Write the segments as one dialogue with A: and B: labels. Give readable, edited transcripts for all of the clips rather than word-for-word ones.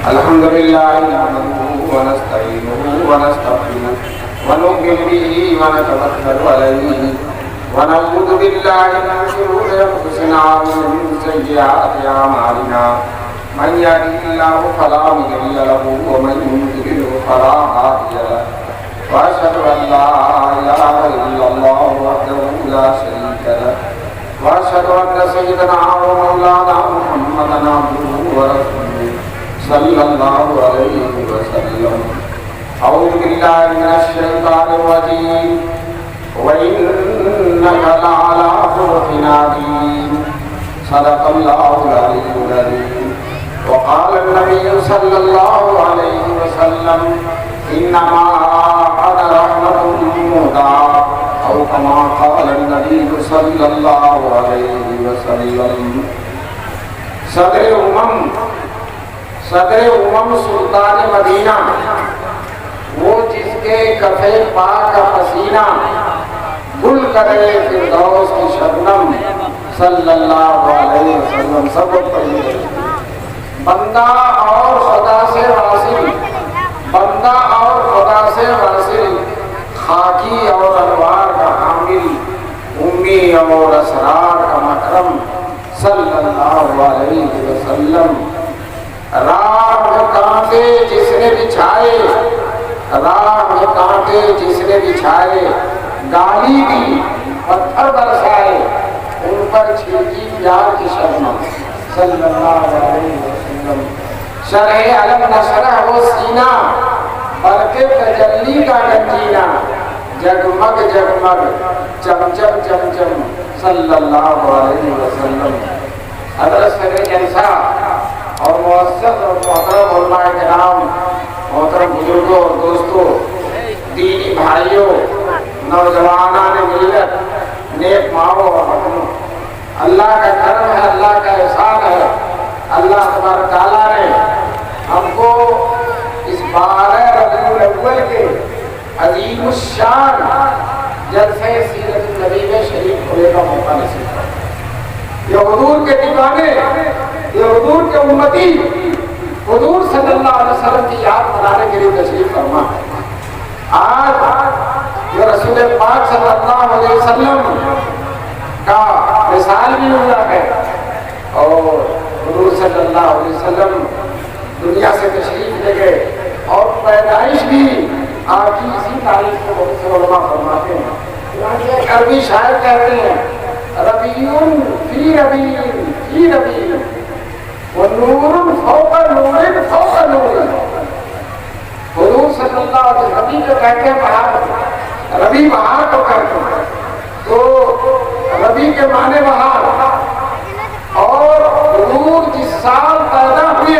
A: الحمدللہ نحمده ونستعینه ونستغفره ونؤمن به ونتوکل علیہ ونعوذ باللہ من شرور انفسنا ومن سیئات اعمالنا من یهده اللہ فلا مضل له ومن یضلل فلا هادی له واشهد ان لا اله الا اللہ وحده لا شریک له واشهد ان سیدنا ومولانا محمدا عبده ورسولہ صلی اللہ علیہ وسلم اعوذ باللہ من الشیطان الرجیم وَإِنَّكَ لَعَلَىٰ خُلُقٍ عَظِيمٍ صدق اللہ العلی العظیم وقال النبی صلی اللہ علیہ وسلم انما انا رحمۃ مہدیٰ او کما قال النبی صلی اللہ علیہ وسلم صدر امم سلطان مدینہ وہ جس کے کفے پاک کا پسینہ گل کرے فردوس کی شبنم صلی اللہ علیہ وسلم سب پڑھیے بندہ اور خدا سے واصل بندہ اور خدا سے واصل خاکی اور انوار کا حامل امی اور اسرار کا مکرم صلی اللہ علیہ وسلم راہ میں کانٹے جس نے بچھائے راہ میں کانٹے جس نے بچھائے گالی دی پتھر برسائے ان پر چھڑکی پیار کی شبنم صلی اللہ علیہ وسلم شرح علم نہ شرح وہ سینہ بلکہ تجلی کا گنجینہ جگمگ جگمگ چمچم چمچم صلی اللہ علیہ وسلم حضرت صدر جلسہ اور معزز اور محترم علماء کرام محترم بزرگوں اور دوستوں دینی بھائیوں نوجوانان ملت نیک ماؤں اور بہنوں اللہ کا کرم ہے اللہ کا احسان ہے اللہ تبارک تعالیٰ نے ہم کو اس 12 ربیع الاول کے عظیم الشان جلسہ سیرت النبی میں شریک ہونے کا موقع نصیب کیا یہ حضور کے دیوانے یہ حضور کے امتی حضور صلی اللہ علیہ وسلم کی یاد منانے کے لیے تشریف فرما ہے آج یہ رسول پاک صلی اللہ علیہ وسلم کا مثال بھی ہوا ہے اور حضور صلی اللہ علیہ وسلم دنیا سے تشریف لے گئے اور پیدائش بھی آپ کی اسی تاریخ کو بہت سے علماء فرماتے ہیں عربی شاعر کہتے ہیں ربیعٌ فی ربیع فی ربیع ونور فوق نور فوق نور حضور صلی اللہ علیہ وسلم ربیع جو کہتے ہیں بہار ربیع بہار کو کہتے ہیں تو ربیع کے معنی بہار اور حضور جس سال پیدا ہوئے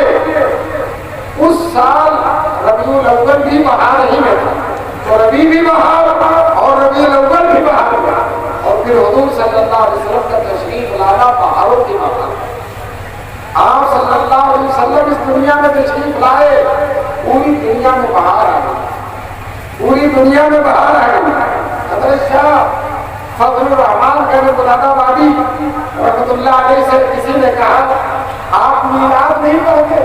A: اس سال ربیع الاول بھی بہار ہی میں تھا تو ربیع بھی بہار اور ربیع الاول بھی بہار ہوا اور پھر حضور صلی اللہ علیہ وسلم کا تشریف لانا بہاروں کی بہار آپ صلی اللہ علیہ وسلم اس دنیا میں تشریف لائے پوری دنیا میں بہار آ گئی پوری دنیا میں بہار آ گئی حضرت شاہ فضل الرحمان کا بلاد آبادی رحمۃ اللہ علیہ سے کسی نے کہا آپ میلاد نہیں پڑھتے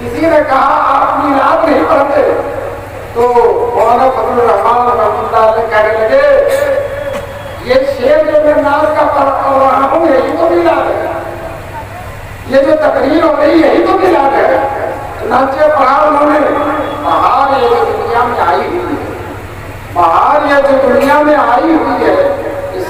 A: کسی نے کہا آپ میلاد نہیں پڑھتے تو مولانا فضل الرحمان رحمۃ اللہ علیہ کہنے لگے یہ شعر جو میں ناز کا پڑھ رہا ہوں یہی تو میلاد ہے یہ جو تقریر ہو رہی ہے یہی تو میلاد ہے چنانچہ پڑھا انہوں نے بہار یہ جو دنیا میں آئی ہوئی ہے بہار یہ جو دنیا میں آئی ہوئی ہے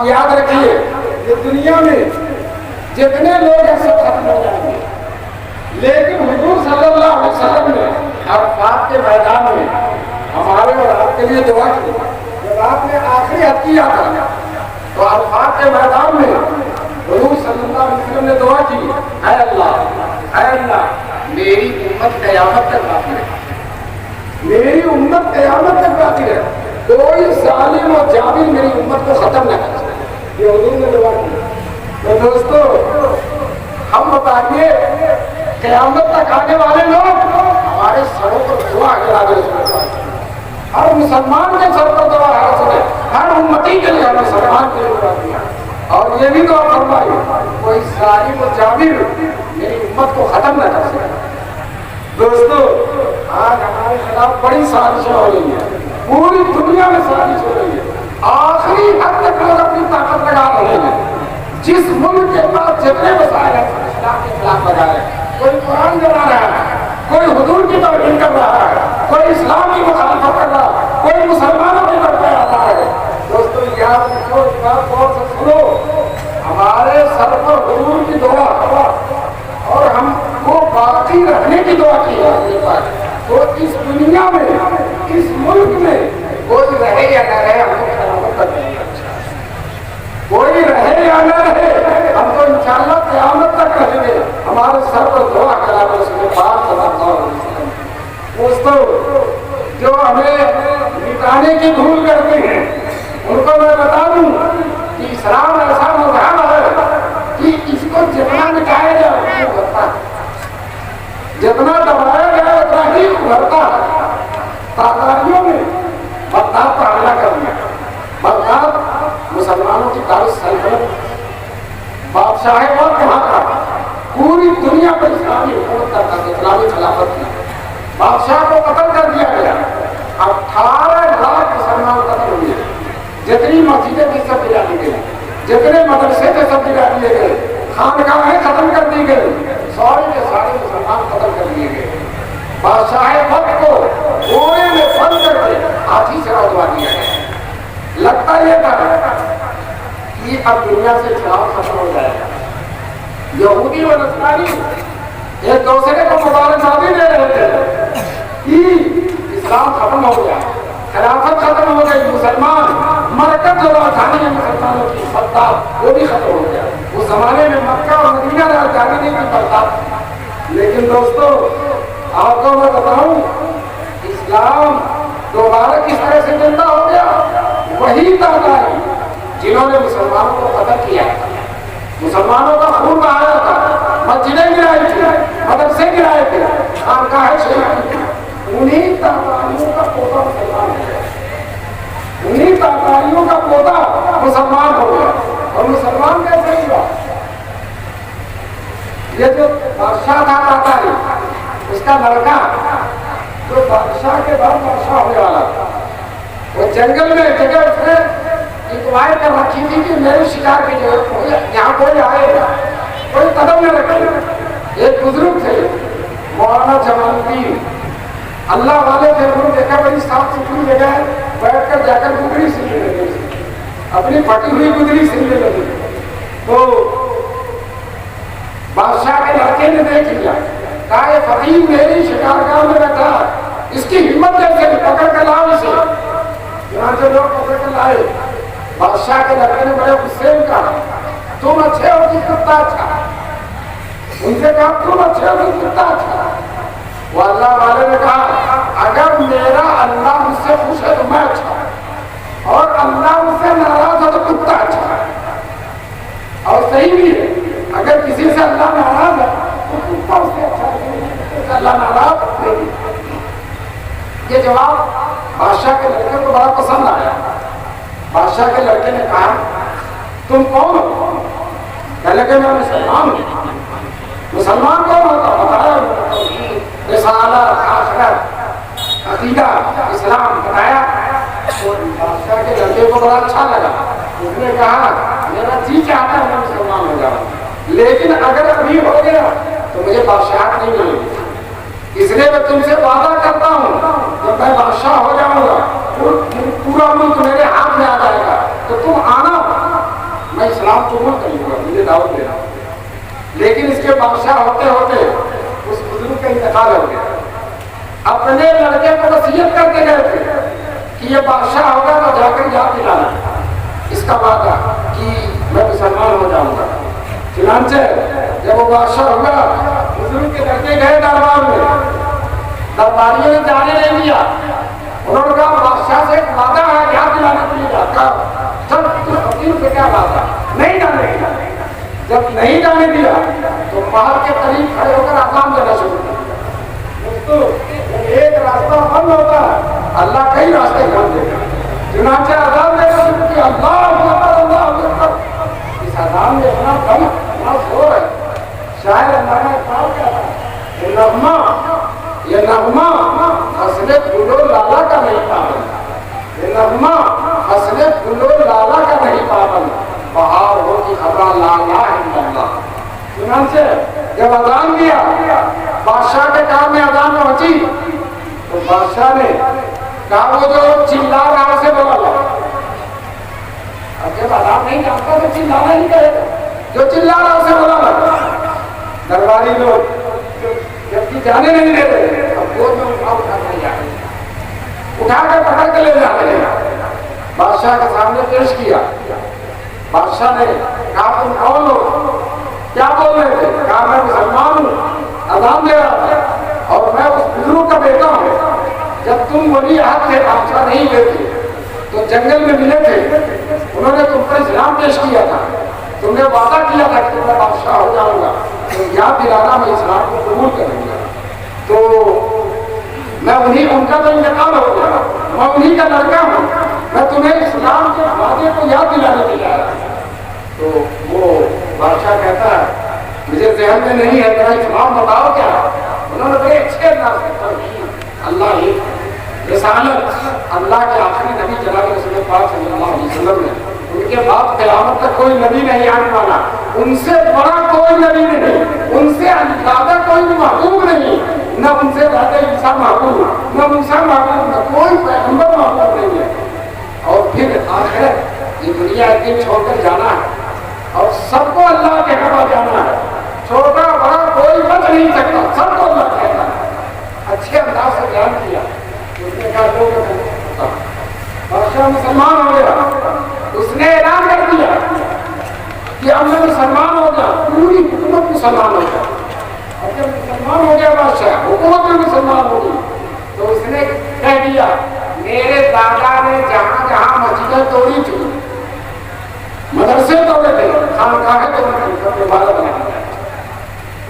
A: آپ یاد رکھیے کہ دنیا میں جتنے لوگ ہیں سب ختم ہو جائیں گے، لیکن حضور صلی اللہ علیہ وسلم نے عرفات کے میدان میں ہمارے اور آپ کے لیے دعا کی. جب آپ نے آخری حج کیا تھا تو عرفات کے میدان میں حضور صلی اللہ علیہ وسلم نے دعا کی، اے اللہ میری امت قیامت تک باقی ہے، میری امت قیامت تک باقی ہے، کوئی ظالم اور جابر میری امت کو ختم نہ کر سکے. یہ حضور نے دعا کی. تو دوستو ہم بتائیے قیامت تک آنے والے لوگ ہمارے سروں پر دعا کرا دے. ہر مسلمان کے سر پر دعا ہے، ہر امتی کے لیے، ہر مسلمان کے لیے دعا کیا. اور یہ بھی دعا فرمائی کوئی ظالم و جابر میری امت کو ختم نہ کر سکے. دوستو آج ہمارے خلاف بڑی سازشیں ہو رہی ہیں، پوری دنیا میں سازش ہو رہی ہے. آخری حد تک لوگ اپنی طاقت لگا رہے ہیں. جس ملک کے پاس جتنے وسائل ہیں اسلام کے خلاف لگا رہے ہیں. کوئی قرآن جلا رہا ہے، کوئی حضور کی توہین کر رہا ہے، کوئی اسلام کی مخالفت کر رہا ہے، کوئی مسلمانوں کی طرف آ رہا ہے. دوستو یاد رکھو، اس بات غور سے سنو، ہمارے سر پر حضور کی دعا اور ہم کو باقی رکھنے کی دعا کی ہے. تو اس دنیا میں، اس ملک میں کوئی رہے یا نہ رہے، ہم کو قیامت تک نہیں. کوئی رہے یا نہ رہے، ہم تو انشاءاللہ قیامت تک رہیں گے. ہمارے سر پر دعا کرا کر اس کے پاس صلی اللہ علیہ وسلم. دوستو جو ہمیں مٹانے کی بھول کرتے ہیں ان کو میں بتا دوں کہ اسلام ایسا مذہب ہے کہ اس کو جتنا مٹایا جائے وہ بڑھتا ہے، جتنا دبایا جائے اتنا ہی بڑھتا ہے. تاتاریوں نے بغداد پر حملہ کر دیا. بغداد مسلمانوں کی دار السلطنت، بادشاہ وقت وہاں کا پوری دنیا پر اسلامی حکومت کرتا تھا، اسلامی خلافت کی. بادشاہ کو قتل کر دیا گیا. 18 لاکھ مسلمان قتل ہوئے. جتنی مسجدیں تھیں سب گرا دی گئی، جتنے مدرسے تھے سب گرا دیے گئے، خانقاہیں ختم کر دی گئی، سارے کے سارے مسلمان قتل کر دیے گئے. بادشاہ وقت کو کوڑے میں بند کر کے ہاتھی سے اتروا دیا گیا. لگتا یہ تھا کہ اب دنیا سے اسلام ختم ہو جائے گا. یہودی و نصرانی ایک دوسرے کو مبارکبادی دے رہے تھے کہ اسلام ختم ہو گیا، خلافت ختم ہو گئی، مسلمان مرکز جو راجدھانی ہے مسلمانوں کی بغداد وہ بھی ختم ہو گیا. اس زمانے میں مکہ اور مدینہ راجدھانی نہیں تھی بغداد. لیکن دوستو آپ کو میں بتاؤں اسلام دوبارہ کس طرح سے زندہ ہو گیا. وہی تاتاری جنہوں نے مسلمانوں کو قتل کیا، مسلمانوں کا خون بہایا تھا، مسجدیں گرائی تھی، مدرسے گرائے تھے، خانقاہیں شہید کی، انہیں تاتاریوں کا پوتا مسلمان ہو گیا. انہیں تاتاریوں کا پوتا مسلمان ہو گیا. اور مسلمان کیسے ہوا؟ یہ جو بادشاہ تھا تاتاری، اس کا لڑکا جو بادشاہ کے بعد بادشاہ ہونے والا تھا، وہ جنگل میں جگہ اس نے انکوائر کر رکھی تھی کہ میرے شکار کی جگہ یہاں کوئی آئے گا، کوئی قدم نہ رکھے. ایک بزرگ تھے مولانا جمال الدین، اللہ والے تھے. انہوں نے دیکھا بڑی صاف ستھری جگہ ہے، بیٹھ کر جا کر گدری سننے لگے، اپنی پھٹی ہوئی گدری سننے لگے. تو بادشاہ کے لڑکے نے دیکھ لیا، کہا یہ فقیر میری شکارگاہ میں بیٹھا، اس کی ہمت کیسے، پکڑ کر لاؤ اسے. یہاں سے لوگ پکڑ کر لائے. بادشاہ کے لڑکے نے بڑے غصے میں کہا تم اچھے ہو کہ کتا اچھا. ان سے کہا تم اچھے ہو کہ کتا اچھا. وہ اللہ والے نے کہا اگر میرا اللہ مجھ سے خوش ہے تو میں اچھا ہوں، اور اللہ مجھ سے ناراض ہے تو کتا اچھا ہے. اور صحیح بھی ہے، اگر کسی سے اللہ ناراض ہے تو کتا اس سے اچھا ہے، اللہ ناراض نہیں. یہ جواب بادشاہ کے لڑکے کو بڑا پسند آیا. بادشاہ کے لڑکے نے کہا تم کون ہو؟ کہنے لگے میں مسلمان ہوں. مسلمان کون ہوتا؟ بتایا رسالت، آخرت، عقیدہ، اسلام بتایا. تو بادشاہ کے لڑکے کو بڑا اچھا لگا. اس نے کہا میرا جی چاہتا ہے میں مسلمان ہو جاؤں، لیکن اگر ابھی ہو گیا تو مجھے بادشاہت نہیں ملے گی. اس لیے میں تم سے وعدہ کرتا ہوں جب میں بادشاہ ہو جاؤں گا پورا ملک میرے ہاتھ میں آ جائے گا تو تم آنا اسلام قبول کر لوں گا، مجھے دعوت دینا. لیکن اس کے بادشاہ ہوتے ہوتے اس بزرگ کا انتقال ہو گیا. اپنے لڑکے کو وصیت کرتے گئے تھے کہ یہ بادشاہ ہوگا تو جا کر یاد دلانا اس کا وعدہ کہ میں مسلمان ہو جاؤں گا. چنانچہ جب وہ بادشاہ ہوگا بزرگ کے لڑکے گئے دربار میں، درباریوں نے جانے نہیں دیا. انہوں نے کہا بادشاہ سے ایک وعدہ ہے یاد دلانے کے لیے. سب فقیر سے کیا وعدہ؟ نہیں جانے دیا. جب نہیں جانے دیا تو محل کے قریب کھڑے ہو کر اذان دینا شروع کیا. ایک راستہ بند ہوتا ہے اللہ کئی راستے کھول دے گا. چنانچہ اذان دینا شروع کیا، اللہ اکبر اللہ اکبر. اس اذان میں اتنا دم اتنا زور ہے، شاید اللہ نے کہا کیا تھا، یہ نغمہ فصل گلو لالا کا نہیں پابند، یہ نغمہ فصل گلو لالا کا نہیں پابند، بہار ہو کی خبر لا الہ الا اللہ. چنانچہ جب اذان دیا بادشاہ کے کام میں اذان پہنچی تو بادشاہ نے کہا وہ جو چلا رہا سے بولا لا. اب جب اذان نہیں جانتا تو چلانا ہی کہے گا، جو چلا رہا سے بولا لا. درباری لوگ جب کہ جانے نہیں دے رہے، اب گود میں اٹھا کر جا رہے، اٹھا کر پکڑ کے لے جا رہے ہیں، بادشاہ کے سامنے پیش کیا. بادشاہ نے کہا تم کون ہو، کیا بول رہے تھے؟ کہا میں مسلمان ہوں، اذان دے رہا تھا اور میں اس بزرگ کا بیٹا ہوں. جب تم ولی عہد تھے بادشاہ نہیں لیتے تو جنگل میں ملے تھے، انہوں نے تم پر اسلام پیش کیا تھا، تم نے وعدہ کیا تھا کہ میں بادشاہ ہو جاؤں گا، تو یاد دلانا میں اسلام کو قبول کروں گا. تو میں ان کا تو انتقال ہو گیا، میں انہی کا لڑکا ہوں، میں تمہیں اسلام کے وعدے کو یاد دلانے کے لیے آیا. تو وہ بادشاہ کہتا ہے مجھے ذہن میں نہیں ہے، میرا اسلام بتاؤ کیا. انہوں نے بڑے اچھے انداز سے توحید، اللہ ایک، رسالت، اللہ کے آخری نبی جناب رسول پاک صلی اللہ علیہ وسلم نے، ان کے بعد قیامت تک کوئی نبی نہیں آنے والا، ان سے بڑا کوئی نبی نہیں، ان سے زیادہ کوئی محبوب نہیں، نہ ان سے زیادہ عیسیٰ محبوب، نہ موسیٰ محبوب، نہ کوئی پیغمبر محبوب نہیں ہے. اور پھر آخرت یہ دنیا ایک دن چھوڑ کر جانا ہے اور سب کو اللہ کے ہوا جانا ہے، چھوٹا بڑا کوئی بچ نہیں سکتا، سب کو اللہ کہتا ہے. اچھے انداز سے بیان کیا. اس نے کہا لوگ بادشاہ مسلمان ہو گیا، اس نے اعلان کر دیا کہ اب میں مسلمان ہو گیا، پوری حکومت مسلمان ہو گیا. اور جب مسلمان ہو گیا بادشاہ، حکومت میں مسلمان ہو گئی، تو اس نے کہہ دیا میرے دادا نے جہاں جہاں مسجدیں توڑی تھی، مدرسے توڑے تھے، خانقاہیں توڑی تھی، عبادت بنا دیا.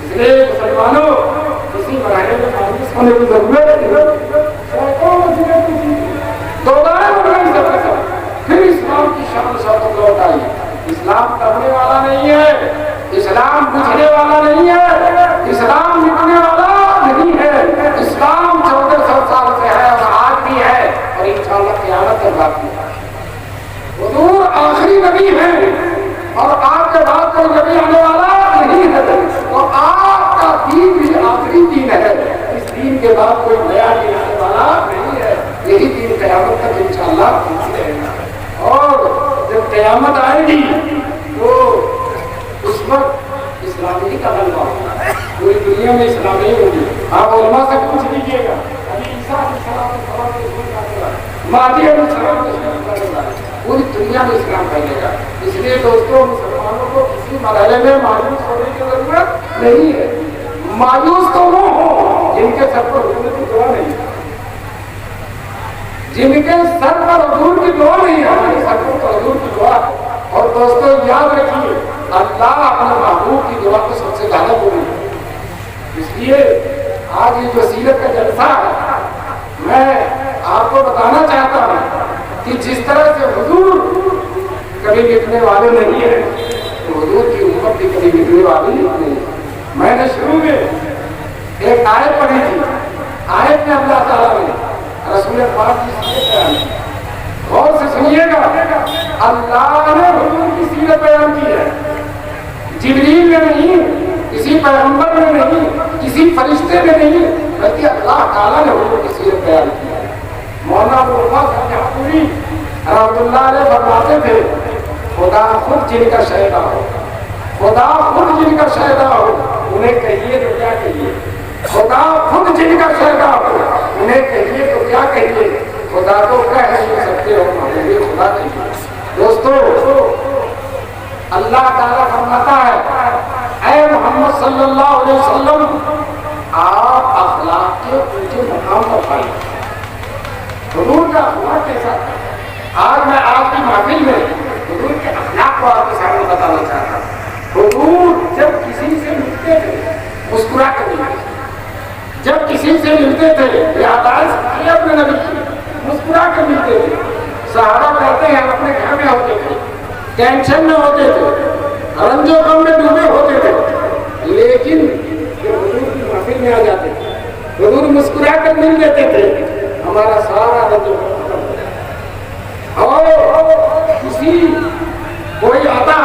A: اس لیے مسلمانوں کسی مرحلے میں مایوس ہونے کی ضرورت نہیں. سینکڑوں مسجدیں ٹوٹی، دوبارہ نہیں سکتا. پھر اسلام کی شان شوکت لوٹ آئی. اسلام کرنے والا نہیں ہے، اسلام بجھنے والا نہیں ہے، اسلام مٹنے والا نہیں ہے. اسلام 1400 سال سے ہے اور آج بھی ہے اور انشاءاللہ قیامت تک باقی ہے. حضور آخری نبی ہیں اور آپ کے بعد کوئی نبی آنے والا نہیں ہے، اور آپ کا دین بھی آخری دین ہے. اس دین کے بعد کوئی نیا دین آنے والا نہیں ہے. یہی دین قیامت تک انشاءاللہ رہے گا. اور جب قیامت آئے گی تو اس وقت اسلامی کا غلبہ ہوگا، پوری دنیا میں اسلامی ہوگی. آپ علماء سے پوچھ لیجیے گا، ابھی عیسیٰ علیہ السلام کے سوال کے سن کرے گا، مہدی علیہ السلام کے سن کرے گا، پوری دنیا میں اسلام پھیلے گا. اس لیے دوستوں مسلمانوں کو کسی مرحلے میں مایوس ہونے کی ضرورت نہیں ہے. مایوس تو وہ ہوں جن کے سر پر حضور کی دعا نہیں ہے، جن کے سر پر حضور کی دعا نہیں ہے، ہمارے سر پر حضور کی دعا ہے. اور دوستوں یاد رکھیے اللہ اپنے محبوب کی دعا کو سب سے زیادہ قبول ہے. اس لیے آج یہ جو سیرت کا جلسہ ہے، میں آپ کو بتانا چاہتا ہوں کہ جس طرح سے حضور کبھی مٹنے والے نہیں ہیں تو حضور کی امت بھی کبھی مٹنے والی نہیں ہے. میں نے شروع میں ایک آیت پڑھی تھی، آیت میں اللہ تعالیٰ نے رسول پاک کی سیرت بیان کی. غور سے سنیے گا، اللہ نے حضور کی سیرت بیان کی ہے، جبریل میں نہیں، کسی پیغمبر میں نہیں، کسی فرشتے میں نہیں، بلکہ اللہ تعالیٰ نے حضور کی سیرت بیان کی ہے. مولانا ابوالفضل صاحب پوری رحمۃ اللہ علیہ فرماتے تھے خدا خود جن کا شہدا ہو، خدا خود جن کا شہدا ہو، انہیں کہیے تو کیا کہیے؟ خدا خود جن کا شہدا ہو، انہیں کہیے تو کیا کہیے؟ خدا تو کہہ نہیں سکتے ہو، ہمیں خدا کہیے۔ دوستو، اللہ تعالیٰ فرماتا ہے اے محمد صلی اللہ علیہ وسلم، آپ اخلاق کے اونچے مقام پر پائیں۔ حضور کا اخلاق کیسا تھا؟ آج میں آپ کی محفل میں حضور کے اخلاق کو آپ کے سامنے بتانا چاہتا ہوں۔ حضور جب کسی سے ملتے تھے مسکرا کر ملتے تھے، جب کسی سے ملتے تھے اپنے نبی کی مسکرا کر ملتے تھے۔ صحابہ کہتے ہیں اپنے گھر میں ہوتے تھے، ٹینشن میں ہوتے تھے، رنج و غم میں ڈوبے ہوتے تھے، لیکن جب حضور کی محفل میں آ جاتے تھے، حضور مسکرا کر مل لیتے تھے، ہمارا سارا رنج و غم ختم ہو جاتا۔ اور کسی کوئی آتا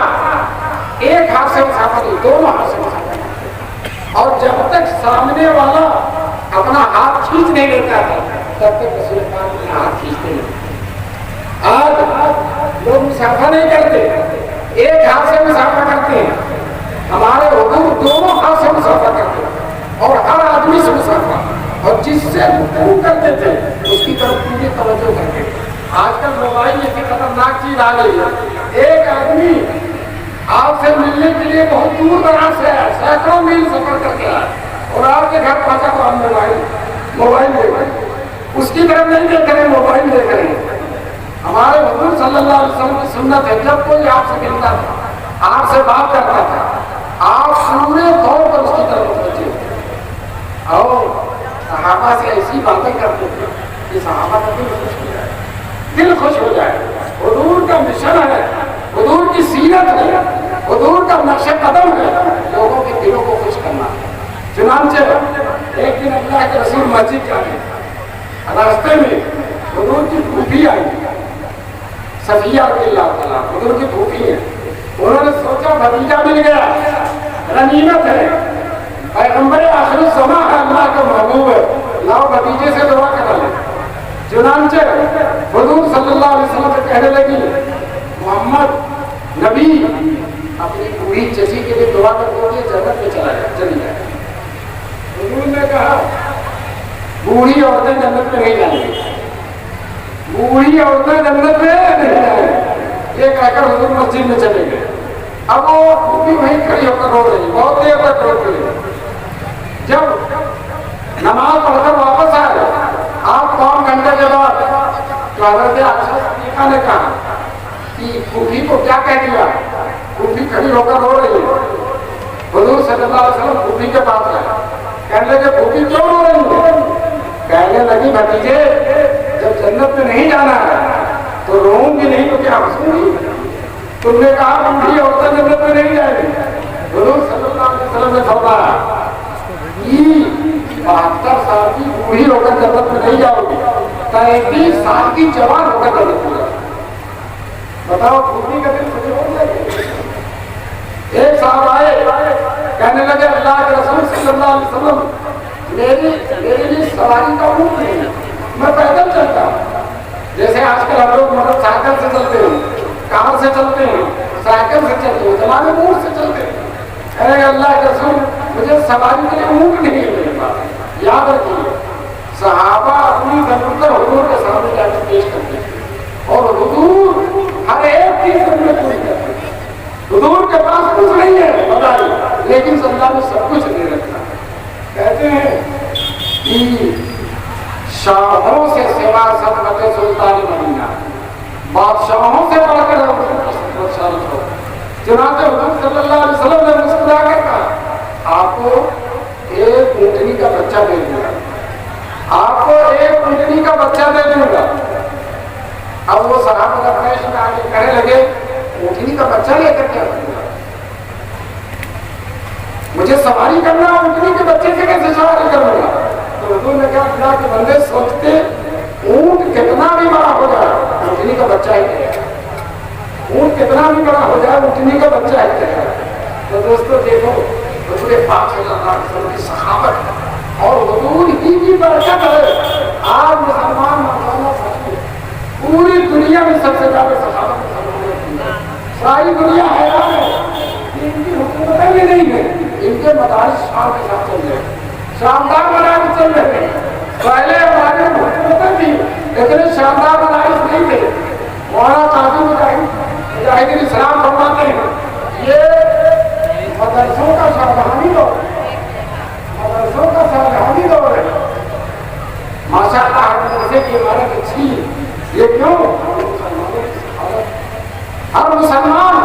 A: ایک ہاتھ سے مسافر نہیں، دونوں ہاتھ سے مسافر، اور جب تک سامنے والا اپنا ہاتھ کھینچ نہیں لیتا تھا تب تک رسول پاک اپنا ہاتھ کھینچتے نہیں۔ آج لوگ مسافر نہیں کرتے، ایک ہاتھ سے مسافر کرتے ہیں، ہمارے حضور دونوں ہاتھ سے مسافر کرتے ہیں، اور ہر آدمی سے مسافر، اور جس سے گفتگو کرتے تھے اس کی طرف پوری توجہ کرتے تھے۔ آج کل موبائل ایسی خطرناک چیز آ گئی ہے، ایک آدمی آپ سے ملنے کے لیے بہت دور دراز سے ہے، سینکڑوں میل سفر کر کے آئے، اور آپ کے گھر پہنچا تو ہم موبائل دیکھ رہے ہیں، اس کی طرف نہیں دیکھ رہے، موبائل دیکھ رہے ہیں۔ ہمارے حضور صلی اللہ علیہ وسلم کی سنت ہے، جب کوئی آپ سے ملتا تھا، آپ سے بات کرتا تھا، آپ پورے طور پر اس کی طرف متوجہ ہوتے، اور صحابہ سے ایسی باتیں کرتے تھے کہ صحابہ کا دل خوش ہو جائے، دل خوش ہو جائے۔ حضور کا مشن ہے، حضور کی سیرت ہے، حضور کا نقش قدم ہے، لوگوں کے دلوں کو خوش کرنا۔ چنانچہ ایک دن اللہ کے رسول مسجد جا رہے تھے، راستے میں حضور کی پھوپھی آئی، صفیہ رضی اللہ تعالیٰ حضور کی پھوپھی ہے۔ انہوں نے سوچا بھتیجا مل گیا، غنیمت ہے، پیغمبر آخر الزمان ہے، اللہ کا محبوب ہے، لاؤ بھتیجے سے دعا کرا لیں۔ چنانچہ حضور صلی اللہ علیہ وسلم سے کہنے لگی محمد نبی اپنی بوڑھی چچی کے لیے دعا کر دو، یہ جنت میں چلی جائے۔ حضور نے کہا بوڑھی عورتیں جنت میں نہیں جائیں گی، بوڑھی عورتیں جنت میں نہیں جائیں گی، یہ کہہ کر حضور مسجد میں چلے گئے۔ اب وہ بھی وہیں کھڑی ہو کر رو رہی، بہت دیر تک رو رہی۔ جب نماز پڑھ کر واپس آئے آپ پون گھنٹے کے بعد، تو حضرت عائشہ صدیقہ نے کہا کہ پھوپھی کو کیا کہہ دیا؟ پھوپھی کھڑی ہو کر رو رہی ہے۔ حضور صلی اللہ علیہ وسلم پھوپھی کے پاس گئے، کہنے لگے پھوپھی کیوں رو رہی ہے؟ کہنے لگی بھتیجے جب جنت میں نہیں جانا ہے تو روؤں گی نہیں تو کیا ہنسوں گی؟ تم نے کہا بوڑھی عورتیں جنت میں نہیں جائیں گی۔ حضور صلی اللہ علیہ وسلم نے فرمایا کہ 72 سال کی بوڑھی ہو کر جنت میں نہیں جاؤ گی، 33 سال کی جوان ہو کر جنت میں جاؤ گی۔ بتاؤ بوڑھی کا دل خوش ہو گیا۔ ایک صاحب آئے، کہنے لگے اللہ کے رسول صلی اللہ علیہ وسلم میرے لیے سواری کا اونٹ نہیں ہے، میں پیدل چلتا ہوں۔ جیسے آج کل ہم لوگ موٹر سائیکل سے چلتے ہیں، کار سے چلتے ہیں، سائیکل سے چلتے ہیں، زمانے اونٹ سے چلتے ہیں۔ کہنے لگے اللہ کے رسول مجھے سواری کے لیے اونٹ نہیں ہے میرے پاس۔ یاد رکھیے صحابہ اپنی ضرورتیں حضور کے سامنے جا کر پیش کرتے ہیں، اور حضور ہر ایک کی ضرورت پوری کرتے ہیں۔ حضور کے پاس کچھ نہیں ہے بتائیے، لیکن صلی اللہ علیہ سب کچھ دے رکھا۔ کہتے ہیں کہ شاہوں سے سوا صدقت سلطان مدینہ، بادشاہوں سے بڑھ کر چنانچہ حضور صلی اللہ علیہ وسلم نے مسکرا کر کہا آپ کو ایک اونٹنی کا بچہ دے دوں گا، آپ کو ایک اونٹنی کا بچہ دے دوں گا۔ اب وہ صحابہ کا فیصلہ آگے کہنے لگے اونٹنی کا بچہ لے کر کیا کروں گا؟ مجھے سواری کرنا، اونٹنی کے بچے سے کیسے سواری کروں گا؟ تو حضور نے کہا اللہ کے بندے سوچتے اونٹ کتنا بھی بڑا ہو جائے اونٹنی کا بچہ ہی ہے، اونٹ کتنا بھی بڑا ہو جائے اونٹنی کا بچہ ہے۔ تو دوستو دیکھو حضور پاک صلی اللہ علیہ وسلم کی صحابت اور حضور ہی کی برکت ہے آج مسلمان مولانا پوری دنیا میں سب سے زیادہ صحابت ساری دنیا حیران ہے کہ ان کی حکومتیں بھی نہیں ہے، ان کے مدارس شام کے ساتھ چل رہے ہیں، شاندار مدارس چل رہے ہیں۔ پہلے ہماری حکومتیں تھی لیکن شاندار مدارس نہیں تھے۔ مولانا قاضی مجاہد اسلام فرماتے ہیں یہ مدرسوں کا شاہجہانی دور، مدرسوں کا شاہجہانی دور ہے۔ ماشاء اللہ ہر مدرسے کی عمارت اچھی ہے، یہ کیوں؟ ہر مسلمان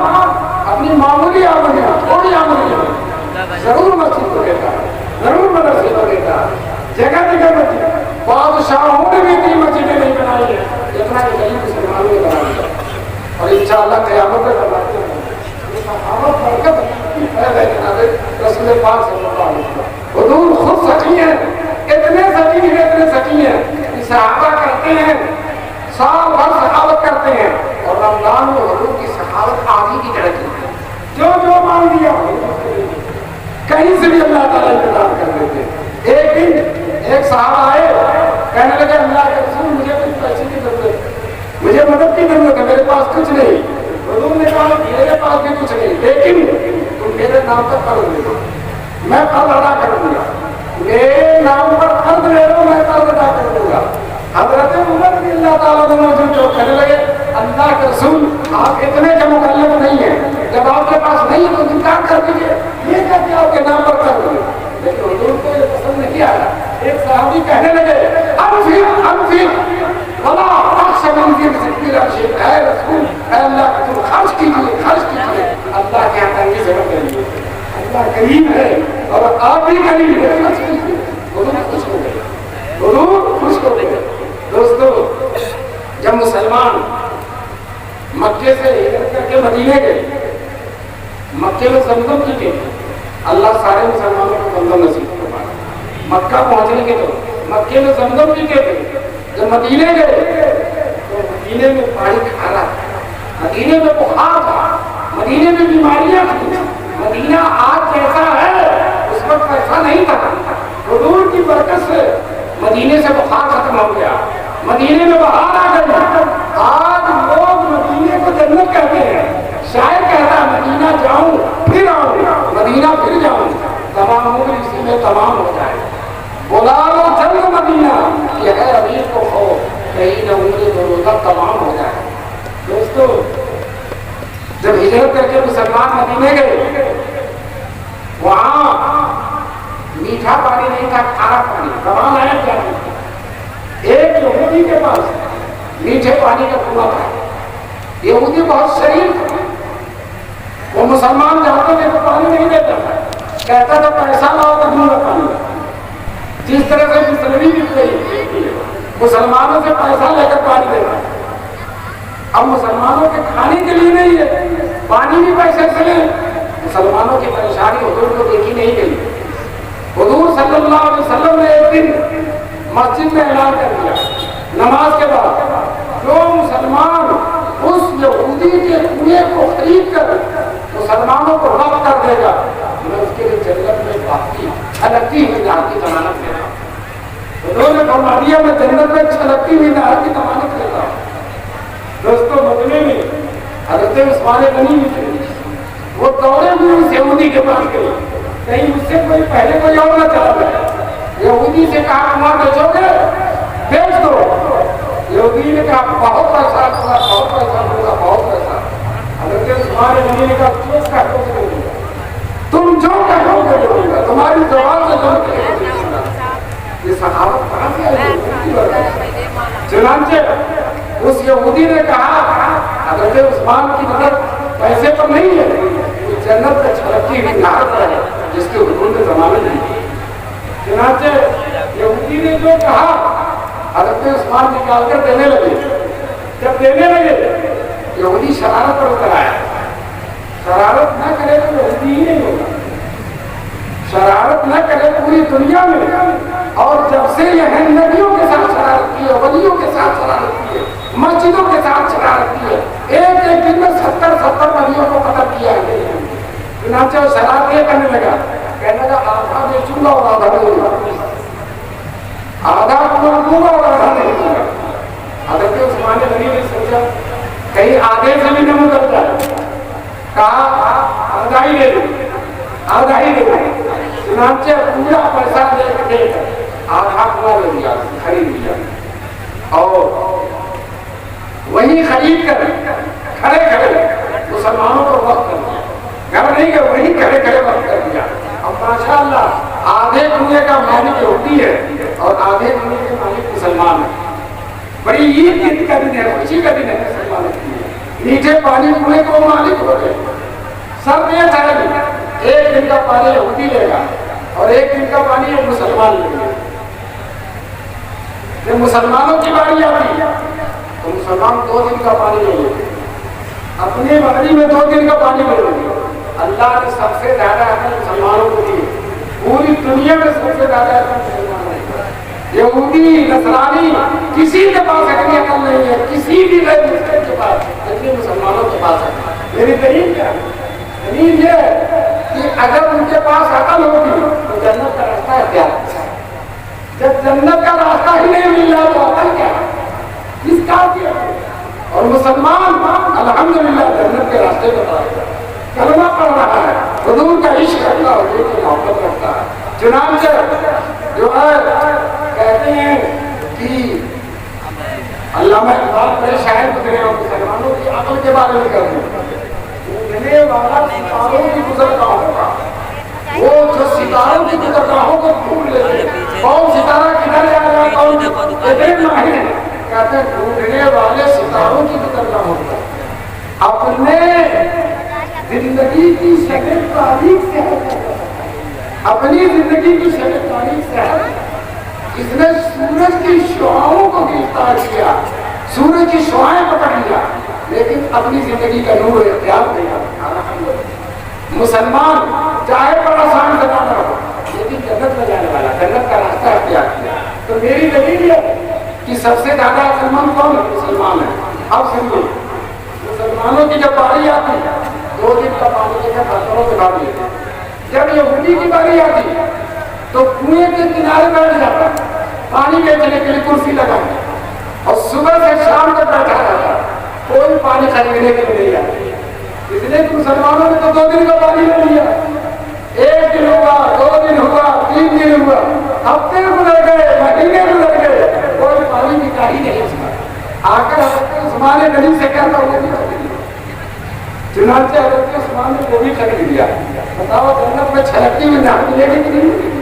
A: اپنی معمولی آمدنیاں تھوڑی آمدنیاں ضرور مسجد کو دیتا ہے، ضرور مدرسے کو دیتا ہے، جگہ جگہ مسجد۔ بادشاہوں نے بھی اتنی مسجدیں نہیں بنائی ہیں جتنا کہ غریب مسلمانوں نے بنائی ہے، اور انشاءاللہ قیامت میں بناتے ہیں۔ صحابت برکت ہے جناب رسول پاک صلی اللہ علیہ وسلم، حضور خود سچی ہیں، اتنے سچی ہیں، اتنے سچی ہیں کہ صحابہ کرتے ہیں سال بھر صحابت کرتے ہیں، اور رمضان میں حضور کی صحابت آدھی کی طرح کی ہے، جو مانگ دیا کہیں سے بھی اللہ تعالیٰ انتظام کر دیتے۔ ایک دن ایک صحابہ آئے، کہنے لگے اللہ کے رسول مجھے کچھ پیسے کی ضرورت ہے، مجھے مدد کی ضرورت ہے، میرے پاس کچھ نہیں۔ حضور نے کہا میرے پاس بھی کچھ نہیں، لیکن تم میرے نام پر قرض لے لو، میں قرض ادا کر دوں گا، میرے نام پر قرض لے لو، میں قرض ادا کر دوں گا۔ حضرت عمر رضی اللہ تعالیٰ عنہ جو کہنے لگے اللہ کے رسول آپ اتنے کے مکلف نہیں ہیں، جب آپ کے پاس نہیں ہے تو انکار کر دیجیے، یہ کہہ کے آپ کے نام پر کر دیں۔ لیکن حضور کو یہ پسند نہیں آیا۔ ایک صحابی کہنے لگے ولا اخشى من ذي الرشيد، اے رسول اے اللہ تم خرچ کیجیے، خرچ کیجیے، اللہ کے یہاں تنگی سے مت کریے، اللہ کریم ہے اور آپ بھی کریم ہے، خرچ کیجیے۔ حضور خوش ہو گئے، حضور خوش ہو گئے۔ دوستو جب مسلمان مکے سے ہجرت کر کے مدینے گئے، مکے میں زمزم کی تھی، اللہ سارے مسلمانوں کو زمزم نصیب فرمایا۔ مکہ پہنچنے کے تو مکے میں زمزم پی کے تھے، جب مدینے گئے تو مدینے میں پانی کھارا تھا، مدینے میں بخار تھا، مدینے میں بیماریاں تھیں۔ مدینہ آج جیسا ہے اس وقت ایسا نہیں تھا۔ حضور کی برکت سے مدینے سے بخار ختم ہو گیا، مدینے میں بہار آ گئی۔ آج لوگ مدینے کو جنت کہتے ہیں، شاید کہتا ہے مدینہ جاؤں پھر آؤں، مدینہ پھر جاؤں، تمام عمر اسی میں تمام ہو جائے۔ بلا لو جلد مدینہ، یہ ہے امیر کو خوف کہیں نہ عمر دو روزہ تمام ہو جائے۔ دوستو جب ہجرت کر کے مسلمان مدینے گئے، وہاں میٹھا پانی نہیں تھا، کھارا پانی۔ کمال آیا کیا؟ ایک یہودی کے پاس میٹھے پانی کا کنواں تھا، یہودی بہت شریف تھا، وہ مسلمان جاتے تھے تو پانی نہیں دیتا تھا، کہتا تھا پیسہ لاؤ تو دوں گا پانی۔ جس طرح سے مسلمی بھی گئی مسلمانوں سے پیسہ لے کر پانی دیتا، اب مسلمانوں کے کھانے کے لیے نہیں ہے، پانی بھی پیسے سے لیں۔ مسلمانوں کی پریشانی حضور کو دیکھی نہیں گئی۔ حضور صلی اللہ علیہ وسلم نے ایک دن مسجد میں اعلان کر دیا نماز کے بعد، جو مسلمان اس یہودی کے کنویں کو خرید کر مسلمانوں کو وقف کر دے گا، میں اس کے لیے جنت میں باقی چھلکتی ہوئی نہر کی ضمانت دیتا ہوں۔ حضور نے فرما دیا میں جنت میں چھلکتی ہوئی نہر کی ضمانت دیتا ہوں۔ دوستو مدینے میں حضرت عثمان غنی بھی تھے، وہ دوڑے ہوئے اس یہودی کے پاس گئے، کہیں اس سے کوئی پہلے کوئی اور نہ چلا گیا۔ یہودی سے کہا وہاں بیچو گے؟ بیچ دو۔ یہودی نے کہا بہت پیسہ دوں گا، بہت پیسہ دوں گا، بہت پیسہ۔ حضرت عثمان غنی نے کہا جو کہو گے دوں گا، تم جو کہو گے دوں گا، تمہاری زبان سے جو کہو گے دوں گا۔ یہ صحابت کہاں سے آئی؟ چنانچہ اس یہودی نے کہا حضرت عثمان کی نظر پیسے پر نہیں ہے، وہ جنت میں چھلکتی ہوئی نہر پر ہے جس کے حضور نے ضمانت دی۔ چنانچہ یہودی نے جو کہا حضرت عثمان نکال کر دینے لگے۔ جب دینے لگے یہودی شرارت پر اتر آیا۔ شرارت نہ کرے تو یہودی ہی نہیں ہوگا، شرارت نہ کرے پوری دنیا میں۔ اور جب سے یہ نبیوں کے ساتھ شرارت کی ہے، ولیوں کے ساتھ شرارت کی ہے، مسجدوں کے ساتھ شرارت کی ہے، ایک ایک دن میں 70 نبیوں کو قتل کیا ہے۔ چنانچہ وہ شرارت یہ کرنے لگا، کہنے لگا آدھا بیچوں گا اور آدھا نہیں دوں گا، آدھا دوں گا اور آدھا نہیں دوں گا۔ حضرت عثمان غنی نے سوچا کہیں آدھے سے بھی نہ مدد جائے، کہا آدھا ہی دے دو، آدھا ہی دے دو۔ چنانچہ پورا پیسہ دے کے آدھا کنواں لے لیا، خرید لیا، اور وہی خرید کر کھڑے کھڑے مسلمانوں کو وقت کر دیا، گھر نہیں کہ وہی کھڑے کھڑے وقت کر دیا۔ اب ماشاءاللہ آدھے کنویں کا مالک یہودی ہے اور آدھے کنویں کے مالک مسلمان ہے۔ بڑی عید کا دن ہے، خوشی کا دن ہے مسلمانوں کے لیے۔ میٹھے پانی کنویں کو مالک ہو گئے، سب یہ چاہے ایک دن کا پانی یہودی لے گا اور ایک دن کا پانی ایک مسلمان لے گا۔ جب مسلمانوں کی باری آتی تو مسلمان 2 دن کا پانی لے لیتے، اپنی بکری میں 2 دن کا پانی لے لیتے۔ اللہ نے سب سے زیادہ عقل مسلمانوں کو دی، پوری دنیا میں سب سے زیادہ عقل مسلمانوں کو۔ یہودی نصرانی کسی کے پاس اتنی عقل نہیں ہے، کسی بھی غیر مسلم کے پاس اتنی مسلمانوں کے پاس ہے۔ میری دلیل کیا ہے؟ دلیل یہ ہے کہ اگر ان کے پاس عقل ہوگی تو جنت کا راستہ اختیار کرتا ہے۔ جب جنت کا راستہ ہی نہیں مل رہا تو عقل کیا ہے؟ کس کام کی عقل؟ اور مسلمان الحمدللہ جنت کے راستے پر ہے، کلمہ پڑھ رہا ہے، حضور کا عشق رکھتا ہے، حضور کی محبت رکھتا ہے۔ چنانچہ جو ہے کہتے ہیں کہ علامہ اقبال بڑے شاعر گزرے اور مسلمانوں کی عقل کے بارے میں کہتے ہیں، ملنے والا ستاروں کی گزرگاہوں ہوگا، وہ جو ستاروں کی گزرگاہوں کو ڈھونڈ لیتے ہیں، کون ستارہ کدھر جا رہا ہے، کون اتنے ماہر ہیں، کہتے ہیں ڈھونڈنے والے ستاروں کی گزرگاہوں ہوگا۔ اپنے زندگی کی شکل تاریخ سے اپنی زندگی کی شکل تاریخ سے اس نے سورج کی شعاعوں کو گرفتار کیا، سورج کی شعاعیں پکڑ لیا، لیکن اپنی زندگی کا نور اختیار نہیں کیا۔ مسلمان چاہے بڑا آسان زمانہ ہو لیکن جنت میں جانے والا، جنت کا راستہ اختیار کیا۔ تو میری دلیل ہے کہ سب سے زیادہ عقل مند کون ہے؟ مسلمان ہے۔ اب سنیے، مسلمانوں کی جب باری آتی 2 دن کا پانی لے کر برتنوں میں ڈال لیتے، جب یہودی کی باری آتی تو کنویں کے کنارے بیٹھ جاتا، پانی بیچنے کے لیے کرسی لگا اور صبح سے شام تک بیٹھا رہتا، کوئی پانی خریدنے کے لیے نہیں آتا۔ اس لیے کہ مسلمانوں نے تو 2 دن کا پانی لے لیا، 1 دن ہوا، 2 دن ہوا، 3 دن ہوا، ہفتے گزر گئے، مہینے گزر گئے، کوئی پانی کی کاہی نہیں سنا۔ آ کر حضرت عثمان غنی سے کہتا ہوں چنانچہ حضرت عثمان نے وہ بھی خرید لیا۔ بتاؤ جنت میں چھلکتی ہوئی نہر ملے گی کہ نہیں؟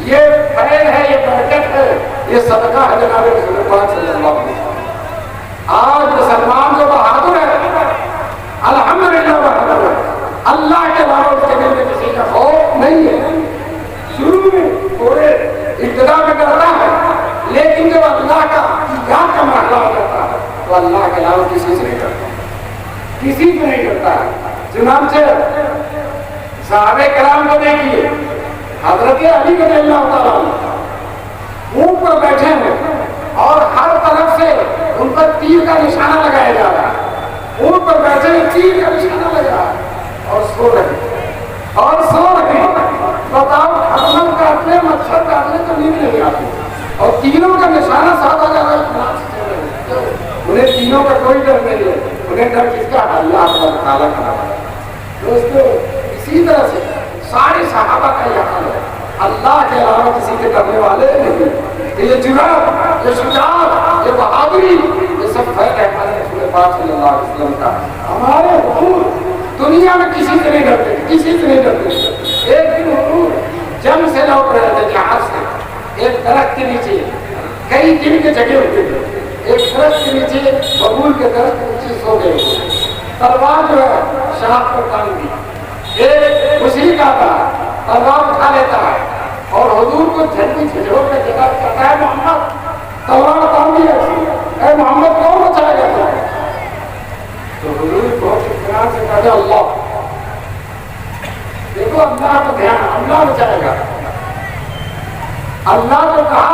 A: یہ خیر ہے، یہ برکت ہے، یہ صدقہ ہے جناب رسول اللہ صلی اللہ علیہ وسلم۔ آج مسلمان جو بہادر ہے الحمدللہ بہادر ہے، اللہ کے علاوہ اس کے دل میں کسی کا خوف نہیں ہے۔ شروع میں تھوڑے ابتدا میں ڈرتا ہے، لیکن جب اللہ کا یاد کا مرحلہ ہو جاتا ہے تو اللہ کے علاوہ کسی سے نہیں ڈرتا، کسی سے نہیں ڈرتا ہے۔ چنانچہ صحابہ کرام کو دیکھیے، حضرت علی رضی اللہ تعالیٰ اونٹ پر بیٹھے ہیں اور ہر طرف سے ان پر تیر کا نشانہ لگایا جا رہا ہے، اونٹ پر بیٹھے ہیں، تیر کا نشانہ لگ رہا ہے اور سو رہے ہیں۔ بتاؤ حرمت کاٹنے، مچھر کاٹنے تو نیند نہیں آتی اور تینوں کا نشانہ ساتھ آ جا رہا ہے، انہیں تینوں کا کوئی ڈر نہیں ہے، انہیں ڈر کس کا؟ اللہ تعالیٰ کا ڈر۔ دوستو اسی طرح سے سارے صحابہ کا یہ حال ہے، اللہ کے علاوہ کسی کے ڈرنے والے نہیں۔ یہ جرأت، یہ شجاعت، یہ بہادری، یہ سب فیض ہے ہمارے رسول پاک صلی اللہ علیہ وسلم کا۔ ہمارے حضور دنیا میں کسی سے نہیں ڈرتے، کسی سے نہیں ڈرتے۔ ایک دن حضور جنگ سے لوٹ رہے تھے جہاز سے، ایک درخت کے نیچے کئی دن کے جگہ ہوتے تھے، ایک درخت کے نیچے، ببول کے درخت کے نیچے سو گئے، تلوار جو ہے شاخ پر ٹانگ دی، ایک خوشی کا تھا تلوار اٹھا لیتا ہے اور حضور کو جھنڈی جھجھوڑ کے جگہ کہتا ہے محمد تلوار ٹانگ دی ہے، اے محمد کون بچائے گا تمہیں؟ تو حضور بہت اطمینان سے کہتے اللہ، دیکھو اللہ کا دھیان، اللہ بچائے گا۔ اللہ نے کہا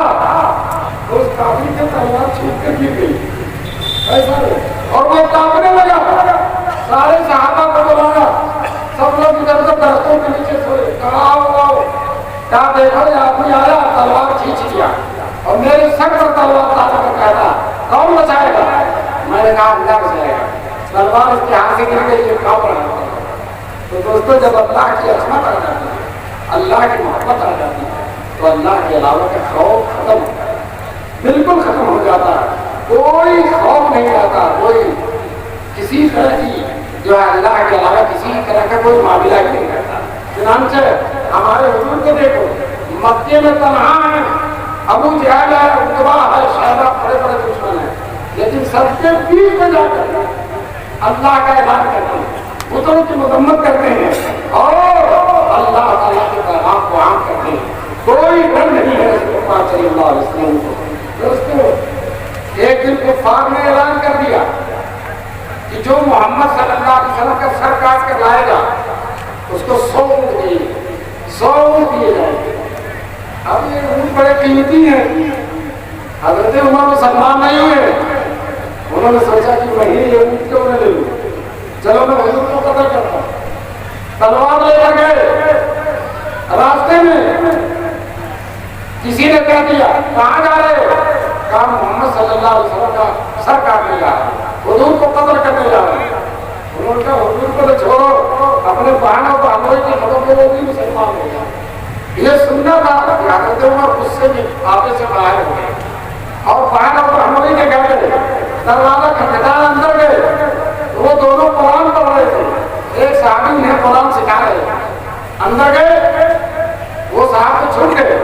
A: تو اس کافر کے تلوار چھوٹ کر گر گئی ایسا، اور وہ کانپنے لگا۔ سارے صحابہ کو بلایا، سب لوگ ادھر ادھر درختوں کے نیچے سوئے، کہا آؤ کیا دیکھو یہ آدمی آیا تلوار کھینچ لیا اور میرے سر پر تلوار ڈال کر کہتا کون بچائے گا؟ میں نے کہا اللہ بچائے گا۔ تلوار اس کے ہاتھ سے گر گئی، یہ کانپ رہا تو دوستو جب اللہ کی عظمت آ جاتی ہے، اللہ کی محبت آ جاتی ہے، تو اللہ کے علاوہ کا خوف ختم ہوتا ہے، بالکل ختم ہو جاتا ہے، کوئی خوف نہیں رہتا، کوئی کسی طرح کی جو ہے اللہ کے علاوہ کسی طرح کا کوئی معاملہ ہی نہیں رہتا۔ چنانچہ ہمارے حضور کو دیکھو، مکے میں تنہا ہے، ابو جہل ہے، عتبہ ہے، شیبہ، بڑے بڑے دشمن ہیں، لیکن سب کے بیچ میں جا کر اللہ کا اعلان کرتے ہیں، بتوں کی مذمت کرتے ہیں اور اللہ تعالیٰ کے پیغام کو عام کرتے ہیں۔ کوئی ڈر نہیں ہے رسول پاک صلی اللہ علیہ وسلم کو۔ دوستو ایک دن کفار نے اعلان کر دیا کہ جو محمد صلی اللہ علیہ وسلم کا سر کاٹ کر لائے گا اس کو 100 اونٹ دیے جائیں گے۔ اب یہ اونٹ بڑے قیمتی ہیں، حضرت عمر مسلمان نہیں ہوئے، انہوں نے سوچا کہ میں یہ اونٹ کیوں نہ لے لوں، چلو میں حضور کو قتل کرتا ہوں۔ تلوار لے کر گئے، راستے میں کسی نے کہہ دیا کہاں جا رہے ہو؟ کہا محمد صلی اللہ علیہ وسلم کا سر کاٹنے جا رہے ہیں، حضور کو قتل کرنے جا رہے ہیں۔ انہوں نے کہا حضور کو تو چھوڑو، اپنے بہنوں کو ہمیں کی خبر دے، وہ بھی مسلمان ہو گیا۔ یہ سننا تھا کہ حضرت عمر غصے میں آپے سے باہر ہو گئے اور بہنوں کو ہمیں کے کہہ گئے، دروازہ کھٹکھٹایا، اندر گئے، وہ دونوں قرآن پڑھ رہے تھے، ایک صحابی انہیں قرآن سکھا رہے تھے، اندر گئے، وہ صاحب کو چھوڑ گئے،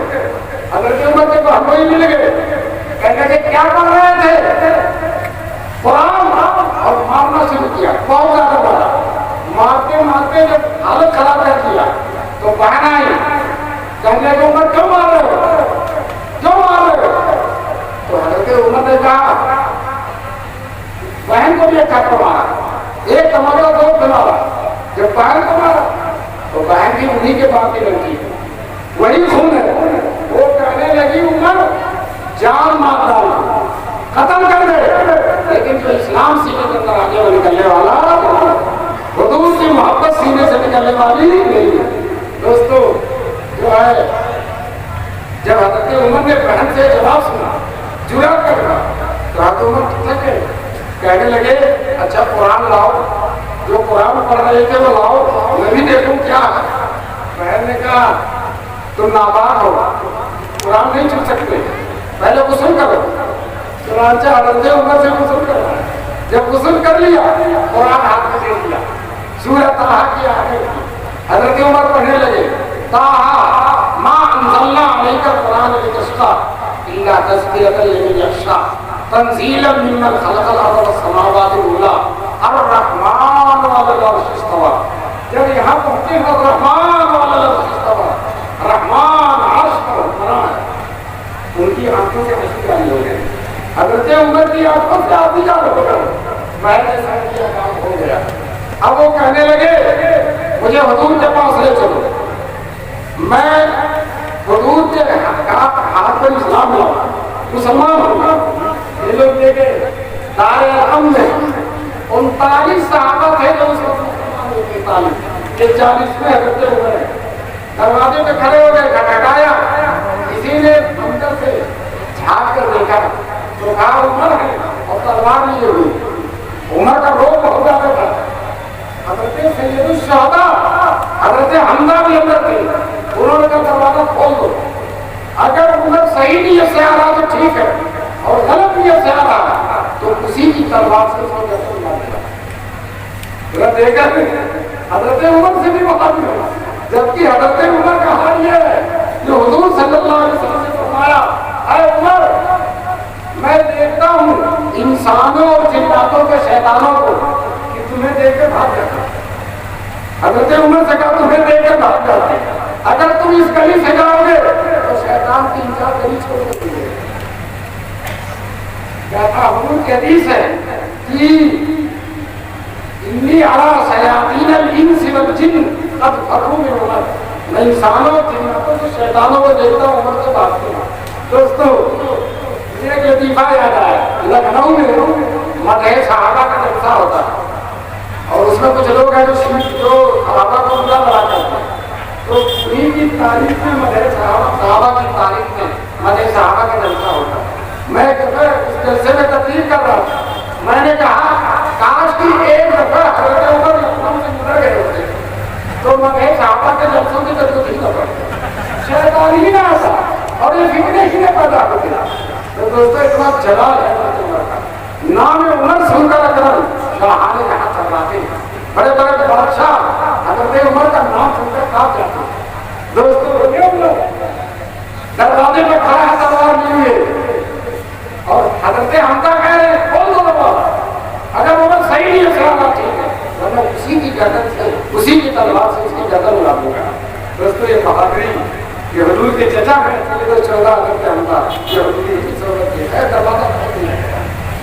A: حضرت عمر کے بہنوئی مل گئے، کہنے کہ کیا کر رہے تھے؟ قرآن، اور مارنا شروع کیا، بہت زیادہ مارا، مارتے مارتے جب حالت خراب کر دیا تو بہن آئی، کہنے کہ عمر کیوں مار رہے ہو، کیوں مار رہے ہو؟ تو حضرت عمر نے کہا بہن کو بھی اچھا مارا، ایک تمغہ دو پہ مارا، جب بہن کو مارا تو بہن بھی انہی کے باپ کی لڑکی ہے، وہی خون ہے۔ وہ کہنے لگی عمر جان مار ڈالنا، ختم کر دے، لیکن جو اسلام سینے کے اندر آگے وہ نکلنے والا، حضور کی محبت سینے سے نکلنے والی نہیں ہے۔ دوستو جو ہے جب حضرت عمر نے بہن سے جواب سنا، جرأت کرنا، تو حضرت عمر تھکے، کہنے لگے اچھا قرآن لاؤ، جو قرآن پڑھ رہے تھے وہ لاؤ، میں بھی دیکھوں کیا ہے۔ بہن نے کہا تم نابالغ ہو، قرآن نہیں چھو سکتے، پہلے غسل کرو۔ چنانچہ حضرت عمر سے غسل کرنا، جب غسل کر لیا قرآن ہاتھ میں دے دیا، سورہ طٰہٰ کی آخر کی، حضرت عمر پڑھنے لگے طٰہٰ ما انزلنا علیک القرآن لتشقیٰ الا تذکرۃ لمن یخشیٰ تنزیلا ممن خلق الارض والسماوات العلی الرحمن علی العرش استویٰ۔ جب یہاں پہنچے الرحمن علی العرش استویٰ، رحمان عرش پر حکمراں ہے، ان کی آنکھوں سے اشک جاری ہو گئے۔ حضرت عمر کی آنکھوں سے آتی جا ہو گئے، میں نے سمجھ کیا کام ہو گیا۔ اب وہ کہنے لگے مجھے حضور کے پاس لے چلو، میں حضور کے ہاتھ پر اسلام لاؤں، مسلمان ہوں۔ یہ لوگ لے گئے دار ارقم میں، 39 صحابہ تھے جو اس وقت مسلمان ہوئے، 40 میں حضرت عمر ہے۔ دروازے پہ کھڑے ہو گئے، کھٹکھٹایا، کسی نے اندر سے جھانک کر دیکھا تو کہا عمر ہے اور تلوار لیے ہوئی۔ عمر کا روح بہت زیادہ تھا۔ حضرت سید الشہداء حضرت حمزہ بھی اندر تھے، انہوں نے کہا دروازہ کھول دو، اگر عمر صحیح نیت سے آ رہا تو ٹھیک ہے اور غلط نیت سے آ رہا تو اسی کی تلوار سے اس کو جسم مار دیا۔ دیکھا حضرت عمر سے بھی مقابل ہوا، جبکہ حضرت عمر کا حال یہ ہے جو حضور صلی اللہ علیہ وسلم نے فرمایا اے عمر میں دیکھتا ہوں انسانوں اور جناتوں کے شیطانوں کو کہ تمہیں دیکھ کے بھاگ جاتا۔ حضرت عمر سے کہا تمہیں دیکھ کے بھاگ جاتا، اگر تم اس گلی سے جاؤ گے تو شیطان 3-4 گلی چھوڑ کے تم گے۔ کہتا حضور کی حدیث ہے کہ انی ارا شیاطین الانس والجن قد فروا من عمر، میں انسانوں اور جناتوں کے شیطانوں کو دیکھتا ہوں عمر سے بھاگتے ہیں۔ دوستو ایک لطیفہ یاد آیا، لکھنؤ میں مدح صحابہ کا جلسہ ہوتا ہے اور اس میں کچھ لوگ ہیں جو صحابہ کو برا بنا کرتے ہیں، تو انہیں کی تاریخ میں مدح صحابہ کی تاریخ میں مدح صحابہ کا جلسہ ہوتا ہے۔ میں اس جلسے میں تقریر کر رہا تھا، میں نے کہا کاش کی ایک دفعہ حضرت عمر لکھنؤ سے گزر گئے ہوتے تو مگر صحابہ کے لفظوں کی ضرورت ہی نہ پڑے، شیطان ہی نہ ایسا اور یہ فتنے ہی نے پیدا کر دیا۔ تو دوستو اتنا جلال ہے حضرت عمر کا، نام عمر سن کر اکرم شاہانے یہاں چلاتے ہیں، بڑے بڑے بادشاہ حضرت عمر کا نام سن کر کاپ جاتے ہیں۔ دوستو یہ عمر دروازے پہ کھڑا ہے تلوار لیے اور حضرت حمزہ کہہ رہے ہیں کھول دو دروازہ، اگر عمر صحیح نہیں ہے سلامت ٹھیک ہے، ورنہ اسی کی گردن سے اسی کی تلوار سے اس کی گردن اڑا دوں گا۔ دوستو یہ بہادری یہ حضور کے چچا ہے 14 حضرت حمزہ، یہ حضور کی صحبت کی ہے، دروازہ کھول دیا گیا،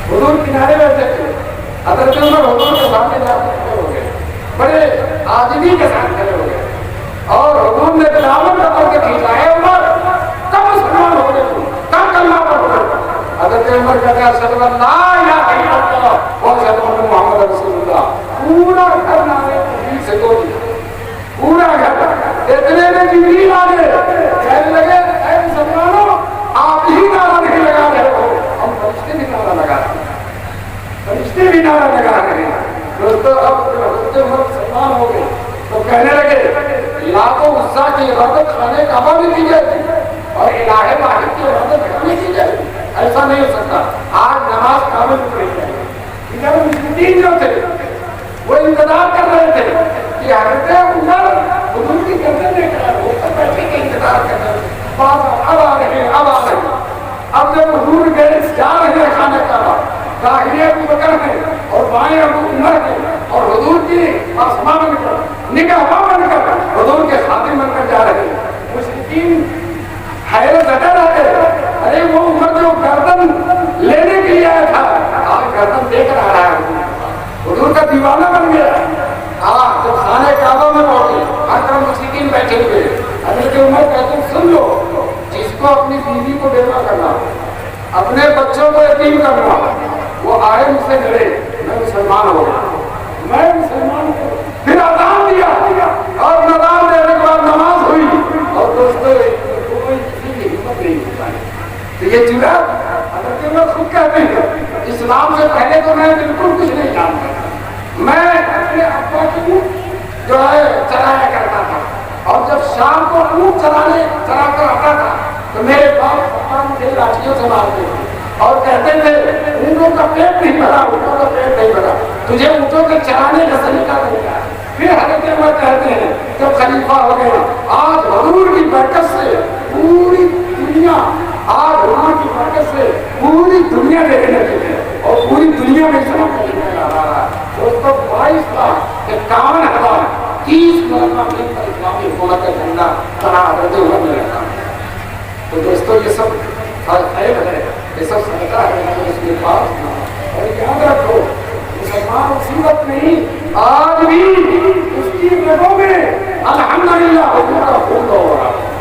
A: حضور کنارے بیٹھے تھے، حضرت عمر حضور کے سامنے جا کے کھڑے ہو گئے، بڑے عاجزی کے ساتھ کھڑے ہو گئے اور حضور نے دامن پکڑ کے کھینچا، اے عمر کب مسلمان ہو گئے تم، کب کلمہ پڑھ گئے؟ حضرت عمر کہتے ہیں اشہد ان لا الہ الا اللہ و اشہد ان محمد رسول اللہ۔ پورا گھر نعرے تکبیر سے تو دیا، پورا گھر، اتنے میں جبریل آ گئے، کہنے لگے اے مسلمانوں آپ ہی نعرہ نہیں لگا رہے ہو، ہم فرشتے بھی نعرہ لگا رہے ہیں، فرشتے بھی نعرہ لگا رہے ہیں۔ دوستو اب حضرت عمر مسلمان ہو گئے تو کہنے لگے لات و عزیٰ کی عبادت خانہ کعبہ بھی کی جائے اور الہ واحد کی عبادت گھر میں کی جائے، ایسا نہیں ہو سکتا۔ آج نماز کعبے میں پڑھی جائے، ادھر مشرکین جو تھے وہ انتظار کر رہے تھے کہ حضرت عمر حضور کی گردن لے کر وہ سب بیٹھے کے انتظار کر رہے ہیں، اب آ رہے ہیں، اب آ رہے ہیں۔ اب جب حضور گئے جا رہے ہیں خانہ کعبہ، داہنے ابو بکر ہیں اور بائیں ابو عمر ہیں اور حضور کی آسماں بن کر نگہباں بن کر حضور کے خادم بن کر جا رہے ہیں۔ مشرکین حیرت زدہ رہے، ارے وہ عمر جو گردن لینے کے لیے آیا تھا آج گردن دے کر آ رہا ہے، حضور کا دیوانہ بن گیا۔ جب خانہ کعبہ میں پہنچے ہر طرف مشرکین بیٹھے ہوئے، حضرت عمر کہتے ہیں سن لو، جس کو اپنی بیوی کو بیوہ کرنا، اپنے بچوں کو یتیم کرنا، وہ آئے مجھ سے لڑے، میں مسلمان ہو گیا، میں مسلمان ہوں۔ پھر اذان دیا اور اذان دینے کے بعد نماز ہوئی اور دوستو کوئی کسی کی ہمت نہیں ہوتا ہے۔ تو یہ جرات حضرت عمر خود کہتے ہیں اسلام سے پہلے تو میں بالکل کچھ نہیں جانتا، میں اپنے ابا کی جو ہے چلایا کرتا تھا اور جب شام کو اونٹ چلا کر آتا تھا تو میرے باپ پپا مجھے لاٹھیوں سے مارتے تھے اور کہتے تھے اونٹوں کا پیٹ نہیں بھرا، اونٹوں کا پیٹ نہیں بھرا، تجھے اونٹوں کے چلانے کا سلیقہ نہیں آیا۔ پھر حضرت عمر کہتے ہیں جب خلیفہ ہو گئے آج حضور کی برکت سے پوری دنیا، آج حضور کی برکت سے پوری دنیا دیکھنے لگی ہے اور پوری دنیا میں اسلام کا جھنڈا لہرا رہا ہے۔ دوستو 22 لاکھ 51,030 مرتبہ مل کر اسلامی حکومت کا جھنڈا بنا حضرت عمر نے رکھا۔ تو دوستو یہ سب خیر ہے، یہ سب صدقہ ہے اس کے پاس، اور یاد رکھو مسلمان مصیبت نہیں، آج بھی اس کی رگوں میں الحمدللہ حضور کا خون ہو رہا ہے،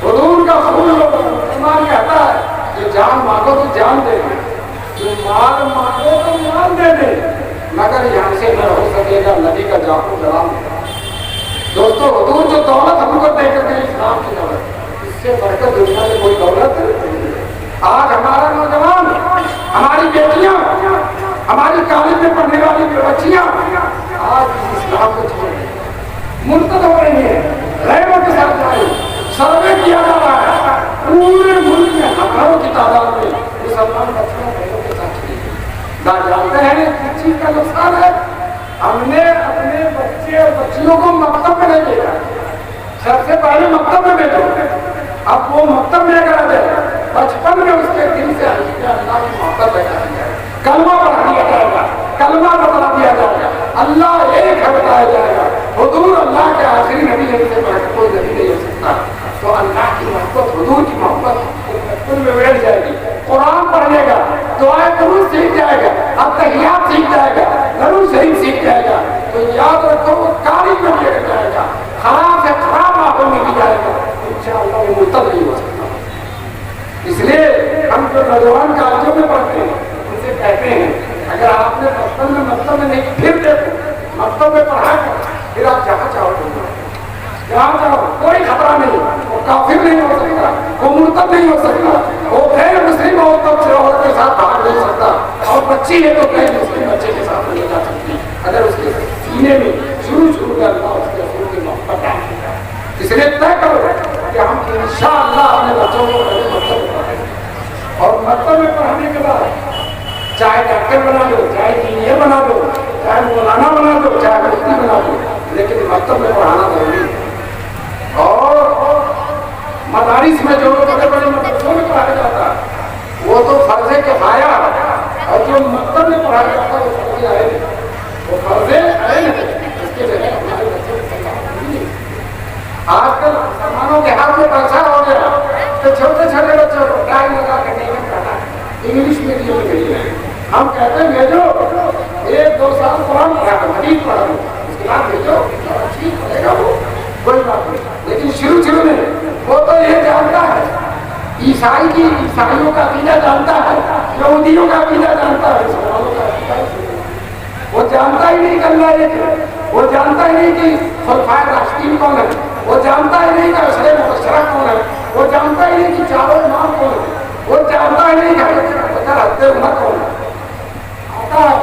A: حضور کا خون ہو رہا ہے۔ مسلمان کہتا ہے کہ جان مانگو تو جان دے دے، جو مال مانگو تو مال دے دے، مگر یہاں سے نہ ہو سکے گا نبی کا جاپو جلال دے۔ دوستو حضور جو دولت ہم کو دے کر گئے اسلام کی دولت، اس سے بڑھ کر دنیا میں کوئی دولت نہیں۔ آج ہمارا نوجوان، ہماری بیٹیاں، ہماری کالج میں پڑھنے والی بچیاں آج اسلام کو چھوڑ رہی ہیں، مرتد ہو رہی ہیں، غیروں کے ساتھ جا رہی ہیں۔ سروے کیا جا رہا ہے پورے ملک میں ہزاروں کی تعداد میں مسلمان بچیاں غیروں کے ساتھ چلی گئی۔ نہ جانتے ہیں کس چیز کا نقصان ہے، ہم نے اپنے بچے اور بچیوں کو مکتب میں نہیں بھیجا، سب سے پہلے مکتب میں بھیجو، اب وہ مکتب میں اگر آ جائے بچپن میں اس کے دل سے اللہ کی محبت پیدا کی جائے، کلمہ پڑھا دیا جائے گا، کلمہ بتلا دیا جائے گا، اللہ ایک ہے بتایا جائے گا، حضور اللہ کے آخری نبی ہے، سے بڑھ کوئی نبی نہیں ہو سکتا، تو اللہ کی محبت، حضور کی محبت بچپن میں بیٹھ جائے گی۔ قرآن پڑھنے گا، دعائیں درود سیکھ جائے گا، اتحیات سیکھ جائے گا، درود شریف سیکھ جائے گا، تو یاد رکھو وہ کاری میں لے کر جائے گا، خراب سے خراب ماحول میں بھی جائے گا، انشاءاللہ وہ مرتد نہیں ہو سکتا۔ اس لیے ہم جو نوجوان کالجوں میں پڑھتے ہیں ان سے کہتے ہیں اگر آپ نے بچپن میں مکتب میں نہیں، پھر دیکھو مکتب میں پڑھا کر پھر آپ جہاں چاہو جہاں چاہو، کوئی خطرہ نہیں، وہ کافر نہیں ہو سکتا، وہ مرتد نہیں ہو سکتا، وہ غیر مسلم عورت کے ساتھ بھاگ نہیں سکتا، اور بچی ہے تو غیر مسلم بچے کے ساتھ نہیں جا سکتی اگر اس کے سینے میں شروع میں اللہ اس کے رسول کی محبت بنا دو, چاہے مفتی بنا دو, لیکن مکتب میں پڑھانا ضروری ہے. اور مدارس میں جو بڑے بڑے مدرسوں میں پڑھایا جاتا ہے وہ تو فرض کفایہ, اور جو مکتب میں پڑھایا جاتا ہے وہ فرض عین ہے, وہ فرض عین ہے. اس کے بغیر ہمارے بچے آج کل مسلمانوں کے ہاتھ میں پیسہ ہو گیا تو چھوٹے چھوٹے بچوں کو ٹائی لگا کر نہیں پڑھنا ہے, انگلش میڈیم میں بھیج رہے ہیں. ہم کہتے ہیں بھیجو 1-2 سال قرآن پڑھا کر حدیث پڑھا لو, اس کے بعد بھیجو ٹھیک پڑے گا وہ, کوئی بات نہیں. لیکن شروع میں وہ تو یہ جانتا ہے عیسائی کی, عیسائیوں کا عقیدہ جانتا ہے, یہودیوں کا عقیدہ جانتا ہے, مسلمانوں کا عقیدہ وہ جانتا ہی نہیں کہ اللہ ایک ہے, وہ جانتا ہی نہیں کہ خلفائے راشدین کون ہے, وہ جانتا ہی نہیں کہ عشرہ مبشرہ کون ہے, وہ جانتا ہی نہیں کہ چاروں امام کون ہے, وہ جانتا ہی نہیں کہ حضرت عمر کون ہے. آتا ہے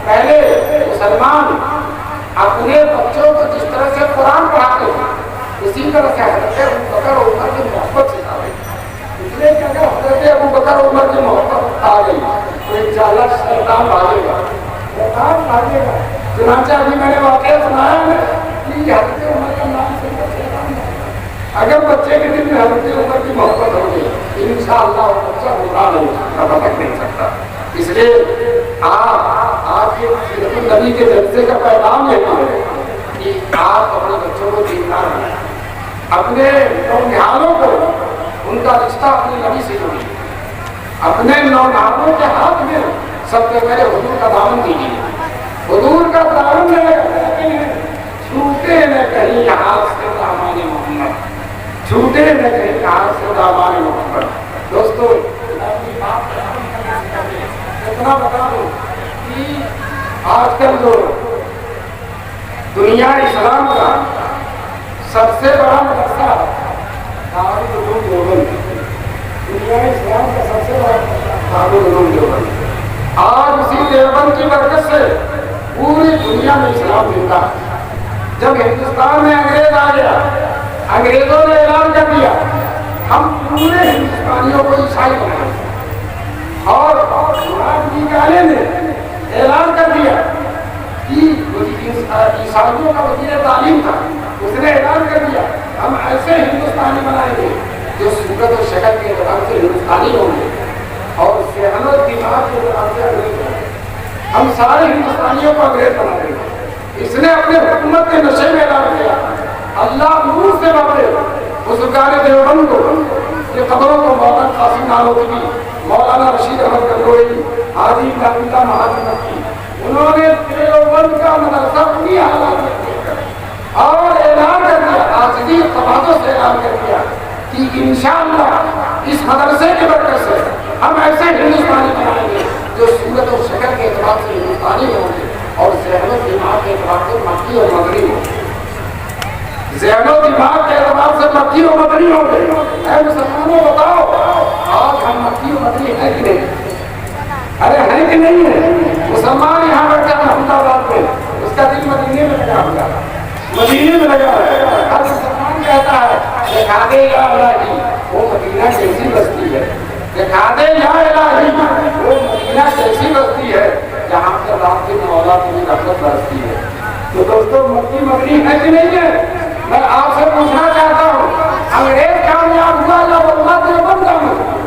A: پہلے مسلمان اپنے بچوں کو جس طرح سے قرآن پڑھاتے ہیں اسی طرح سے حضرت ابوبکر اور عمر کی محبت سکھاتے ہیں. اس لیے کہ اگر حضرت ابوبکر اور عمر کی محبت آ گئی تو ایک چالک شیطان بھاگے گا, شیطان بھاگے گا. چنانچہ ابھی میں نے واقعہ سنایا ہے کہ حضرت عمر کا نام سے شیطان بھاگے. اگر بچے کے دل میں حضرت عمر کی محبت ہو گئی انشاءاللہ وہ بچہ گمراہ نہیں بھٹک نہیں سکتا. اس لیے آپ کے سیرت النبی کے جلسے کا پیغام یہ ہے کہ آپ اپنے بچوں کو دیکھنا ہے, اپنے نونہالوں کو ان کا رشتہ اپنے نبی سے جوڑیے, اپنے نونہالوں کے ہاتھ میں سب سے پہلے حضور کا دامن دیجیے. حضور کا دامن چھوٹے نہ کہیں ہاتھ سے دامان محمد, چھوٹے نہ کہیں ہاتھ سے دامان محمد. دوستو اتنا بتا دوں کہ آج کل جو دنیا اسلام کا سب سے بڑا مدرسہ دارالعلوم دیوبند, دنیا اسلام کا سب سے بڑا دارالعلوم دیوبند. آج اسی دیوبند کی برکت سے پوری دنیا میں اسلام زندہ ہے. جب ہندوستان میں انگریز آ گیا, انگریزوں نے اعلان کر دیا ہم پورے ہندوستانیوں کو عیسائی بنائیں, اور گانے نے اعلان کر دیا کہ عیسائیوں کا وزیر تعلیم تھا, اس نے اعلان کر دیا ہم ایسے ہندوستانی بنائیں گے جو صورت و شکل کے اعتبار سے ہندوستانی ہوں گے اور ذہن و دماغ کے اعتبار سے انگریز ہوں گے. ہم سارے ہندوستانیوں کو انگریز بنا دیں گے. اس نے اپنے حکومت کے نشے میں اعلان کیا. اللہ نور سے بابے بزرگان دیوبند کو, یہ خبروں کو مولانا قاسم نانوتوی, مولانا رشید احمد گنگوئی, حاجی اللہ مہاجر مکی, انہوں نے دیوبند کا مدرسہ پوری حالات میں دیکھ کر اور اعلان کر دیا, آجزی تواضع سے اعلان کر دیا کہ انشاءاللہ اس مدرسے کی برکت سے ہم ایسے ہندوستانی بنائیں گے جو صورت اور شکل کے اعتبار سے ہندوستانی ہوں گے اور ذہن و دماغ کے اعتبار سے مکی اور مغربی ہوں گے. ذہن و دماغ کے اعتبار سے مکی اور مدنی ہوں گے. اے مسلمانوں بتاؤ آج ہم مکی اور مدنی ہیں کہ نہیں؟ ارے ہیں کہ نہیں ہے؟ مسلمان یہاں بیٹھا ہے احمد آباد میں, اس کا دل مدینے میں لگا ہوا ہے, مدینے میں لگا ہے. ہر مسلمان کہتا ہے دکھا دے یا الہی وہ مدینہ کیسی بستی ہے, دکھا دے یا الہی وہ مدینہ کیسی بستی ہے جہاں پر رات کے مولا کی رحمت برستی ہے. تو دوستو مکی مدنی ہے کہ نہیں ہے؟ میں آپ سے پوچھنا چاہتا ہوں انگریز کامیاب ہوا یا واللہ دیوبند کامیاب ہوا؟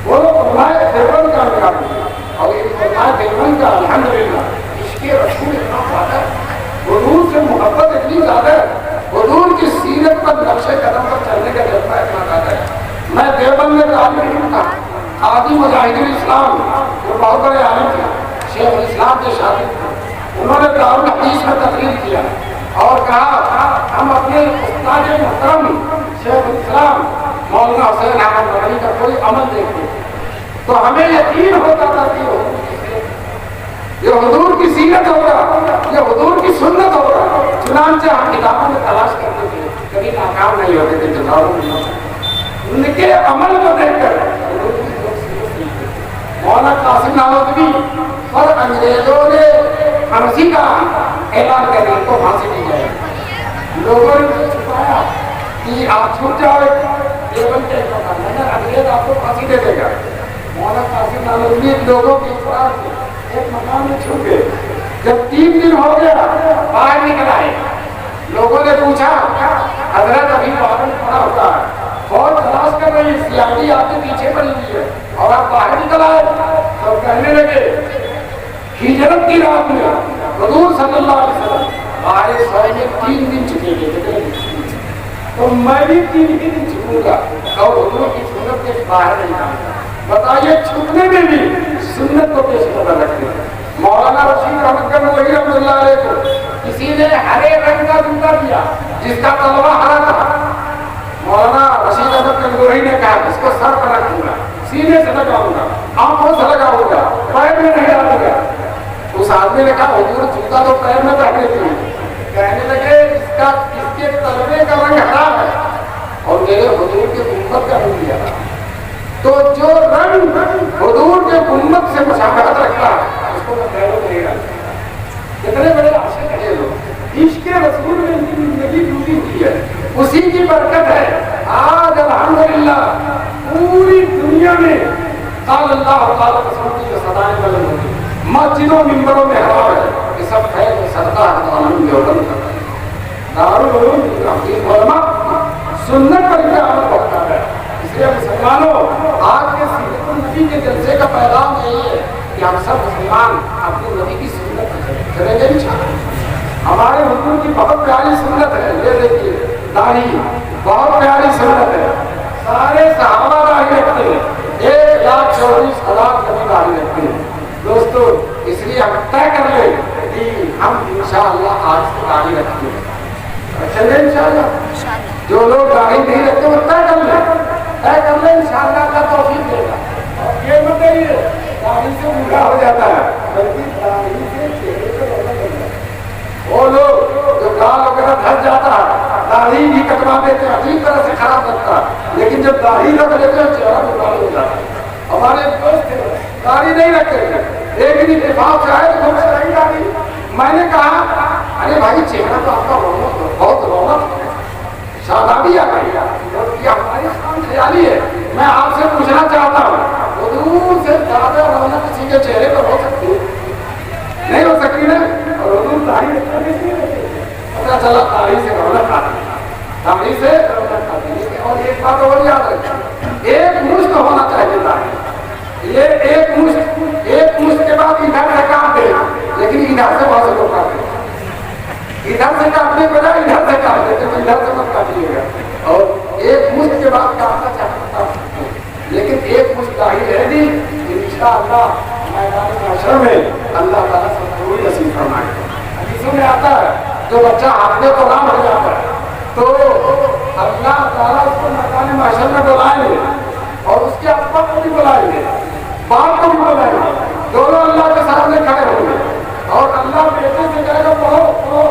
A: وہ فرمائے دیوبند کامیاب ہوا, اور یہ فرمائے دیوبند کا الحمدللہ عشق رسول اتنا زیادہ ہے, حضور سے محبت اتنی زیادہ ہے, حضور کی سیرت پر نقش قدم پر چلنے کا جذبہ اتنا زیادہ ہے. میں دیوبند میں طالب علم تھا, قاضی مجاہد الاسلام جو بہت بڑے عالم تھے, شیخ الاسلام کے شاگرد تھے, انہوں نے دارالحدیث میں تقریر کیا اور کہا ہم اپنے استاد محترم شیخ الاسلام مولانا حسین احمد مدنی کا کوئی عمل دیکھتے تو ہمیں یقین ہوتا تھا کہ یہ حضور کی سیرت ہوگا, یہ حضور کی سنت ہوگا. چنانچہ ہم کتابوں میں تلاش کرتے تھے, کبھی ناکام نہیں ہوتے تھے, جزاؤں نہیں. ان کے عمل کو دیکھ کر مولانا قاسم نانوتوی پر انگریزوں نے پھانسی کا اعلان کر دیا, کو پھانسی دی جائے. لوگوں نے چھپایا کہ آپ چھوٹ جاؤ دیوبند کے انگریز آپ کو پھانسی دے دے گا. مولانا قاسم نانوتوی لوگوں کے اقرار سے ایک مقام میں چھپ گئے, جب 3 دن ہو گیا باہر نکل آئے، لوگوں نے پوچھا حضرت ابھی باہر پڑا ہوتا ہے، بہت تلاش کر رہی ہے، سیاحی آپ کے پیچھے پڑی ہوئی ہے اور آپ باہر نکل آئے، تو کہنے لگے ہجرت کی رات میں حضور صلی اللہ علیہ وسلم ہمارے سوئے میں 3 دن چکے گئے، تو میں بھی 3 ہی دن چھپوں گا اور حضور کی سنت کے باہر نہیں آؤں گا۔ بتائیے چھپنے میں بھی سنت کو پیش نظر رکھتے ہیں۔ مولانا رشید احمد گنگوہی رحمۃ اللہ علیہ کو کسی نے ہرے رنگ کا جوتا دیا جس کا تلوا ہرا تھا، مولانا رشید احمد گنگوہی نے کہا اس کو سر پر رکھوں گا، سینے سے لگاؤں گا، آنکھوں سے لگاؤں گا، پیر میں نہیں ڈالوں گا۔ اس آدمی نے کہا حضور جوتا تو پیر میں پہنے تھے، کہنے لگے اس کے تلوے کا رنگ ہرا ہے اور میرے حضور کے امت کا رنگ دیا تھا، تو جو رنگ حضور کے امت سے مشابہت رکھتا ہے اس کو میں پیروں میں نہیں ڈالتا۔ کتنے بڑے عاشق ہیں لوگ، عشق رسول میں ان کی زندگی ڈوبی ہوئی ہے، اسی کی برکت ہے آج الحمدللہ پوری دنیا میں قال اللہ قال رسول کی جو صدائیں بلند ہوتی ہیں، مسجدوں ممبروں میں ہوا ہے، یہ سب خیر میں سرکار قانون دیوبند کا ہے۔ دارالعلوم تحقیق علماء سنت پر کیا عمل ہوتا ہے، اس لیے مسلمانوں آج کے سیرت النبی کے جلسے کا پیغام یہی ہے کہ ہم سب مسلمان اپنے نبی کی سنت کریں گے انشاءاللہ۔ ہمارے حضور کی بہت پیاری سنت ہے، یہ دیکھیے داڑھی بہت پیاری سنت ہے، سارے صحابہ داڑھی رکھتے ہیں، 1,40,000 نبی داڑھی رکھتے ہیں۔ دوستو اس لیے ہم طے کر لیں کہ ہم انشاءاللہ آج سے داڑھی رکھیں گے، رکھیں گے انشاءاللہ۔ جو لوگ داڑھی نہیں رکھتے وہ طے کر لیں انشاءاللہ کا توفیق دے گا۔ اور یہ مت کہیے داڑھی سے بوڑھا ہو جاتا ہے، بلکہ داڑھی سے چہرے پر رونق بن جاتا ہے۔ وہ لوگ جو گال وغیرہ دھس جاتا ہے داڑھی بھی کٹوا دیتے ہیں، عجیب طرح سے خراب لگتا ہے، لیکن جب داڑھی رکھ لیتے ہیں چہرہ بوڑھا ہو جاتا ہے۔ ہمارے دوست داڑھی نہیں رکھتے، ایک دن اتفاق سے آئے تو نہیں داڑھی، میں نے کہا ارے بھائی چہرہ تو آپ کا بہت رونق ہے، شادابی آ گئی، یہ ہماری خام خیالی ہے۔ میں آپ سے پوچھنا چاہتا ہوں حضور سے زیادہ رونق کسی کے چہرے پر ہو سکتی ہے؟ نہیں ہو سکتی نا، اور حضور داڑھی رکھتے پتا چلا داڑھی سے رونق آتی ہے، داڑھی سے رونق آتی ہے۔ اور ایک بات اور یاد رکھیں، ایک مشت ہونا چاہیے داڑھی، یہ ایک مشت کے بعد ادھر سے کاٹ دے، لیکن ادھر سے بہت سے لوگ کاٹتے ہیں، ادھر سے کاٹنے کے بجائے ادھر سے کاٹ دیتے ہیں، ادھر سے مت کاٹیے گا۔ اور ایک مشت کے بعد کاٹنا چاہتا ہوں، لیکن ایک مشت داڑھی رہ دی انشاءاللہ میدان محشر میں اللہ تعالیٰ سے ضرور نصیب فرمائے گا۔ حدیثوں میں آتا ہے جو بچہ حافظ قرآن ہو جاتا ہے تو اللہ تعالیٰ اس کو میدان محشر میں بلائیں گے اور اس کے ابا کو بھی بلائیں گے، باپ کو بھی بلائیں گے، دونوں اللہ کے سامنے کھڑے ہوں گے اور اللہ بیٹے سے کہے گا پڑھو،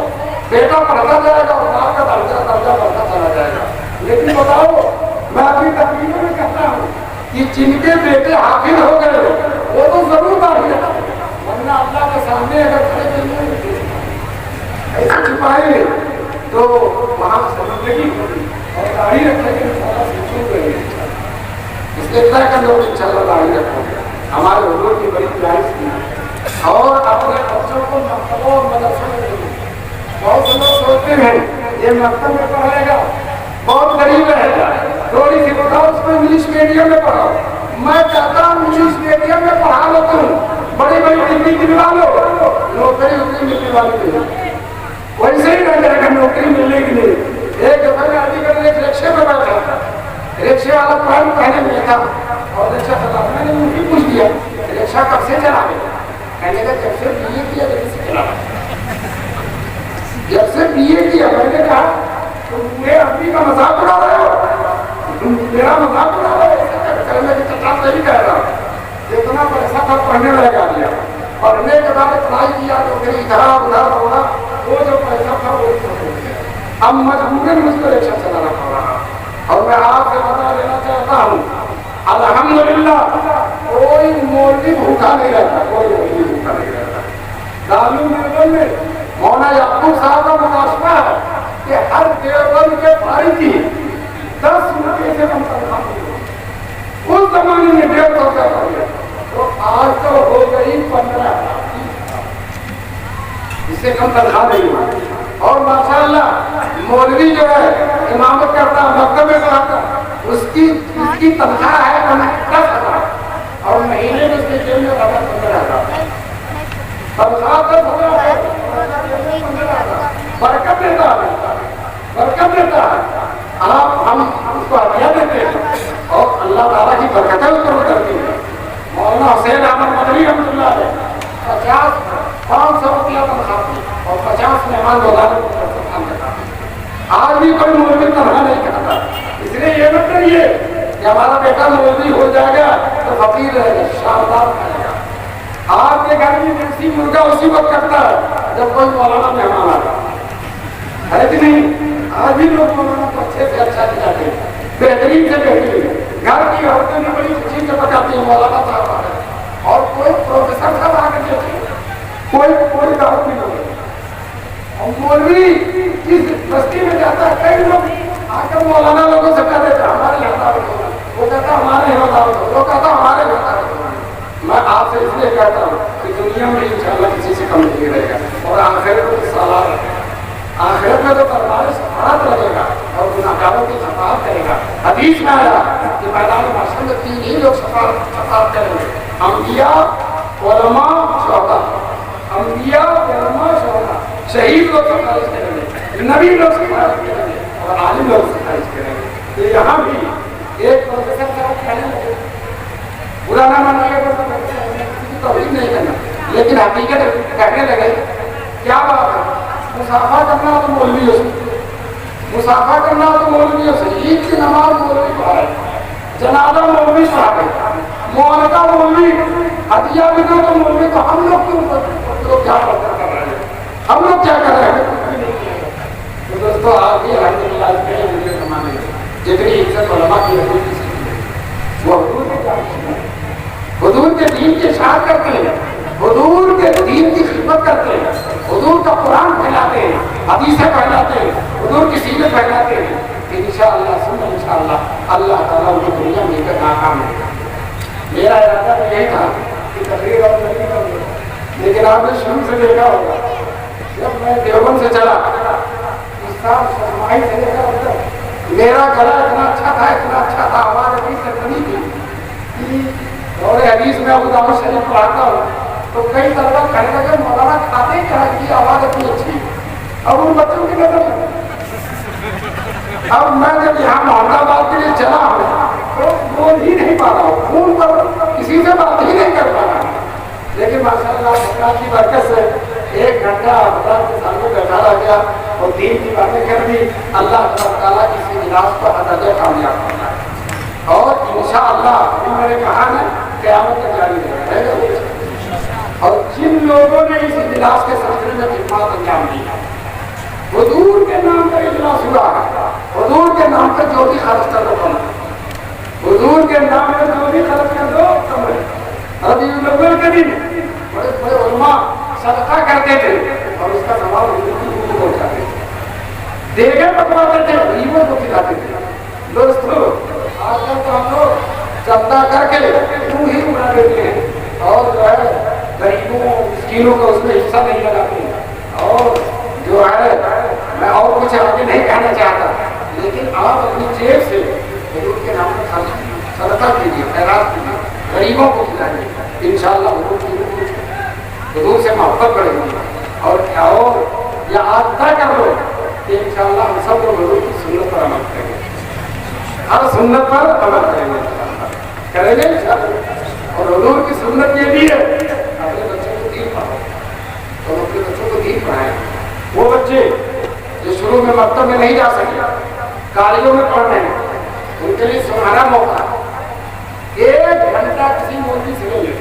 A: بیٹا پڑھتا جائے گا اور باپ کا درجہ بڑھتا چلا جائے گا۔ لیکن بتاؤ میں اپنی تقریروں میں کہتا ہوں کہ جن کے بیٹے حافظ ہو گئے وہ تو ضرور داڑھی رکھتے ہیں، ورنہ اللہ کے سامنے اگر کھڑے کریں ایسے چھپائیں گے تو وہاں شرمندگی ہوگی، اور داڑھی رکھنے کے انشاءاللہ سوچوں گے اس لیے طے کر لوگ انشاءاللہ داڑھی رکھو گے۔ ہمارے حضور کی بڑی پیاری سنت اور اپنے بچوں کو مکتبوں اور مدرسوں میں دیں۔ بہت سے لوگ سوچتے ہیں یہ مکتب میں پڑھے گا بہت غریب رہے گا، تھوڑی سی بتاؤ اس کو انگلش میڈیم میں پڑھاؤ۔ میں چاہتا ہوں انگلش میڈیم میں پڑھا لو، تم بڑی بڑی ڈگری دلوا لو، نوکری اتنی ملنے والی نہیں، ویسے ہی رہ جائے گا، نوکری ملنے کی نہیں۔ ایک دفعہ میں علی گڑھ ایک رکشے میں بیٹھا تھا، رکشے والا پینٹ پہنے میں تھا اور رکشا چلا، میں نے ان کی پوچھ دیا رکشا کب سے چلا گیا؟ کہنے کا جب سے بی اے کیا جب سے چلا، جب سے بی اے کیا۔ میں نے کہا تم میرے اپنی کا مذاق اڑا رہے ہو، تم میرا مذاق اڑا رہے ہو؟ کہنے کی چٹان نہیں کہہ رہا، جتنا پیسہ تھا پڑھنے لگا دیا، پڑھنے کے بعد پڑھائی کیا تو پھر ادھر ادھر ہونا، وہ جو پیسہ تھا وہ اب مجبوراً مجھ کو رکشا چلانا پڑ رہا۔ اور میں آپ سے بتا دینا چاہتا ہوں الحمدللہ کوئی مولوی بھوکا نہیں رہتا، کوئی مولوی بھوکا نہیں رہتا۔ دارالعلوم میں مولانا یعقوب صاحب کا مطالبہ ہے کہ ہر دیوبند کے بھائی کی 10 روپے سے کم تنخواہ ملے۔ اس زمانے میں 150 کا پڑ گیا تو آج تو ہو گئی 15,000۔ سے کم تنخواہ نہیں ہوئی. اور ماشاءاللہ مولوی جو ہے امامت کرتا مکتب میں پڑھاتا اس کی تنخواہ ہے 10,000 اور مہینے میں اس کے جیب میں 15,000 تنخواہ 10,000 برکت دیتا ہے برکت دیتا ہے. ہم اس کو ہدیہ دیتے ہیں اور اللہ تعالیٰ کی برکتیں اس پر اترتی ہیں. مولانا حسین احمد مدنی رحمۃ اللہ علیہ 500 روپیہ تنخواہ اور 50 مہمان روزانہ کرتا. آج بھی کوئی مولوی تنخواہ نہیں کرتا. اس لیے یہ مت کریے کہ ہمارا بیٹا مولوی ہو جائے گا تو فقیر رہے گا شاندار رہے گا. آپ کے گھر میں دیسی مرغا اسی وقت کرتا ہے جب کوئی مولانا مہمان آتا ہے کہ نہیں. آج بھی لوگ مولانا کو اچھے سے اچھا کھلاتے ہیں بہترین سے بہترین. گھر کی عورتیں بھی بڑی خوشی سے پکاتی ہیں مولانا صاحب آ رہے ہیں اور کوئی پروفیسر صاحب آ کر دیتے ہیں کوئی دعوت نہیں ہوتی. اور مولوی جس بستی میں جاتا ہے کئی لوگ آ کر مولانا لوگوں سے کہہ دیتے ہیں ہمارے یہاں دعوت ہوگا. وہ کہتا ہے ہمارے یہاں دعوت ہوگا. وہ کہتا ہے ہمارے یہاں دعوت ہوگا. میں آپ سے اس لیے کہتا ہوں کہ دنیا میں انشاءاللہ کسی سے کم نہیں رہے گا اور آخرت میں سوال ہے. آخرت میں تو دربار سفارت لگے گا اور گناہگاروں کی شفاعت کرے گا. حدیث میں آیا کہ میدان محشر میں 3 ہی لوگ شفاعت کریں گے. انبیاء علماء شہداء. انبیاء علماء شہداء. شہید لوگ سفارش کریں گے نبی لوگ سفارش کریں گے اور عالم لوگ سفارش کریں گے. تو یہاں بھی ایک پروفیسر صاحب کہنے لگے برا نہ منائے گا کسی کی توہین نہیں کرنا لیکن حقیقت کہنے لگے کیا بات ہے مسافہ کرنا تو مولوی ہو سکے. مسافہ کرنا تو مولوی ہو سکے. عید کی نماز مولوی پڑھائے جنازہ مولوی پڑھائے معانقہ مولوی ہدیہ بھی دو تو مولوی. تو ہم لوگ کیوں کیا کر رہے ہیں ہم لوگ کیا کر رہے ہیں. تو دوستو آپ بھی الحمدللہ کے زمانے میں جتنی عزت علماء کی حضور کی سکتی وہ حضور کے جانتے ہیں حضور کے دین کی اشاعت کرتے ہیں حضور کے دین کی خدمت کرتے ہیں حضور کا قرآن پھیلاتے ہیں حدیثیں پھیلاتے ہیں حضور کی سیرت پھیلاتے ہیں. انشاءاللہ سن انشاءاللہ اللہ تعالیٰ ان کو دنیا میں کر ناکام ہے. میرا ارادہ تو یہی تھا کہ تقریر اور نہیں کروں لیکن آپ نے شروع سے دیکھا ہوگا جب میں دیوبند سے چلا اس سال شرمائی سے دیکھا ہوگا میرا گلا اتنا اچھا تھا ہمارے بیچ سے بنی تھی. اور حدیث میں ابو داؤد شریف پڑھاتا ہوں تو کئی طلبہ کہنے لگے مولانا کھاتے کیا کی آواز اتنی اچھی. اب ان بچوں کی نظر اب میں جب یہاں محمد آباد کے لیے چلا ہوں تو بول ہی نہیں پا رہا ہوں فون پر کسی سے بات ہی نہیں کر پا رہا ہوں. لیکن ماشاءاللہ اللہ کی برکت سے 1 گھنٹہ اللہ کے سامنے بیٹھا رہ گیا اور دین کی باتیں کر دی. اللہ تعالیٰ کسی اجلاس پر اداجہ کامیاب کرنا ہے اور انشاءاللہ میں نے کہا نا قیامت تک جاری رہے گا. اور جن لوگوں نے اس اجلاس کے سلسلے میں خدمات انجام دی حضور کے نام پر اجلاس ہوا ہے حضور کے نام پر جو بھی خرچ کر دو کم حضور کے نام پر جو بھی خرچ کر دو کم ہے. ربیع الاول کے دن بڑے بڑے علماء صدقہ کرتے تھے اور اس کا ثواب حضور کی روح کو پہنچاتے تھے. دیگیں پکواتے تھے غریبوں کو کھلاتے تھے. دوستو آج کل تو ہم لوگ چندہ کر کے یوں ہی اڑا دیتے ہیں اور جو ہے غریبوں مسکینوں کو اس میں حصہ نہیں لگاتے. اور جو ہے میں اور کچھ آگے نہیں کہنا چاہتا لیکن آپ اپنی جیب سے حضور کے نام پر خرچ صدقہ کیجیے خیرات کیجیے غریبوں کو کھلائیے. انشاءاللہ حضور سے محبت بڑھے گی. اور یہ آج طے کر لو کہ انشاءاللہ ہم سب لوگ حضور کی سنت پر عمل کریں گے. ہر سنت پر عمل کریں گے انشاءاللہ. اور حضور کی سنت یہ بھی ہے اپنے بچوں کو دین پڑھاؤ اور اپنے بچوں کو دین پڑھائیں. وہ بچے جو شروع میں مکتب میں نہیں جا سکے کالجوں میں پڑھ رہے ہیں ان کے لیے سنہرا موقع 1 گھنٹہ کسی مولوی سے لے لیں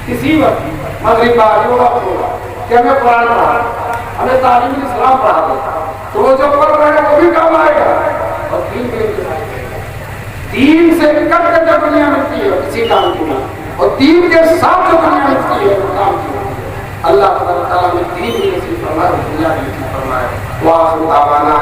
A: کسی وقت مغرب بعد جو وقت ہوگا کہ ہمیں قرآن پڑھا ہمیں تعلیم اسلام پڑھا دو تو وہ جو پڑھ رہے ہیں وہ بھی کام آئے گا. اور دین سے کٹ کر جو دنیا ملتی ہے کسی کام کی نہیں اور دین کے ساتھ جو دنیا ملتی ہے وہ کام کی نہیں. اللہ تعالیٰ نے دین بھی نصیب فرمائے دنیا بھی نصیب فرمائے. وآخر دعوانا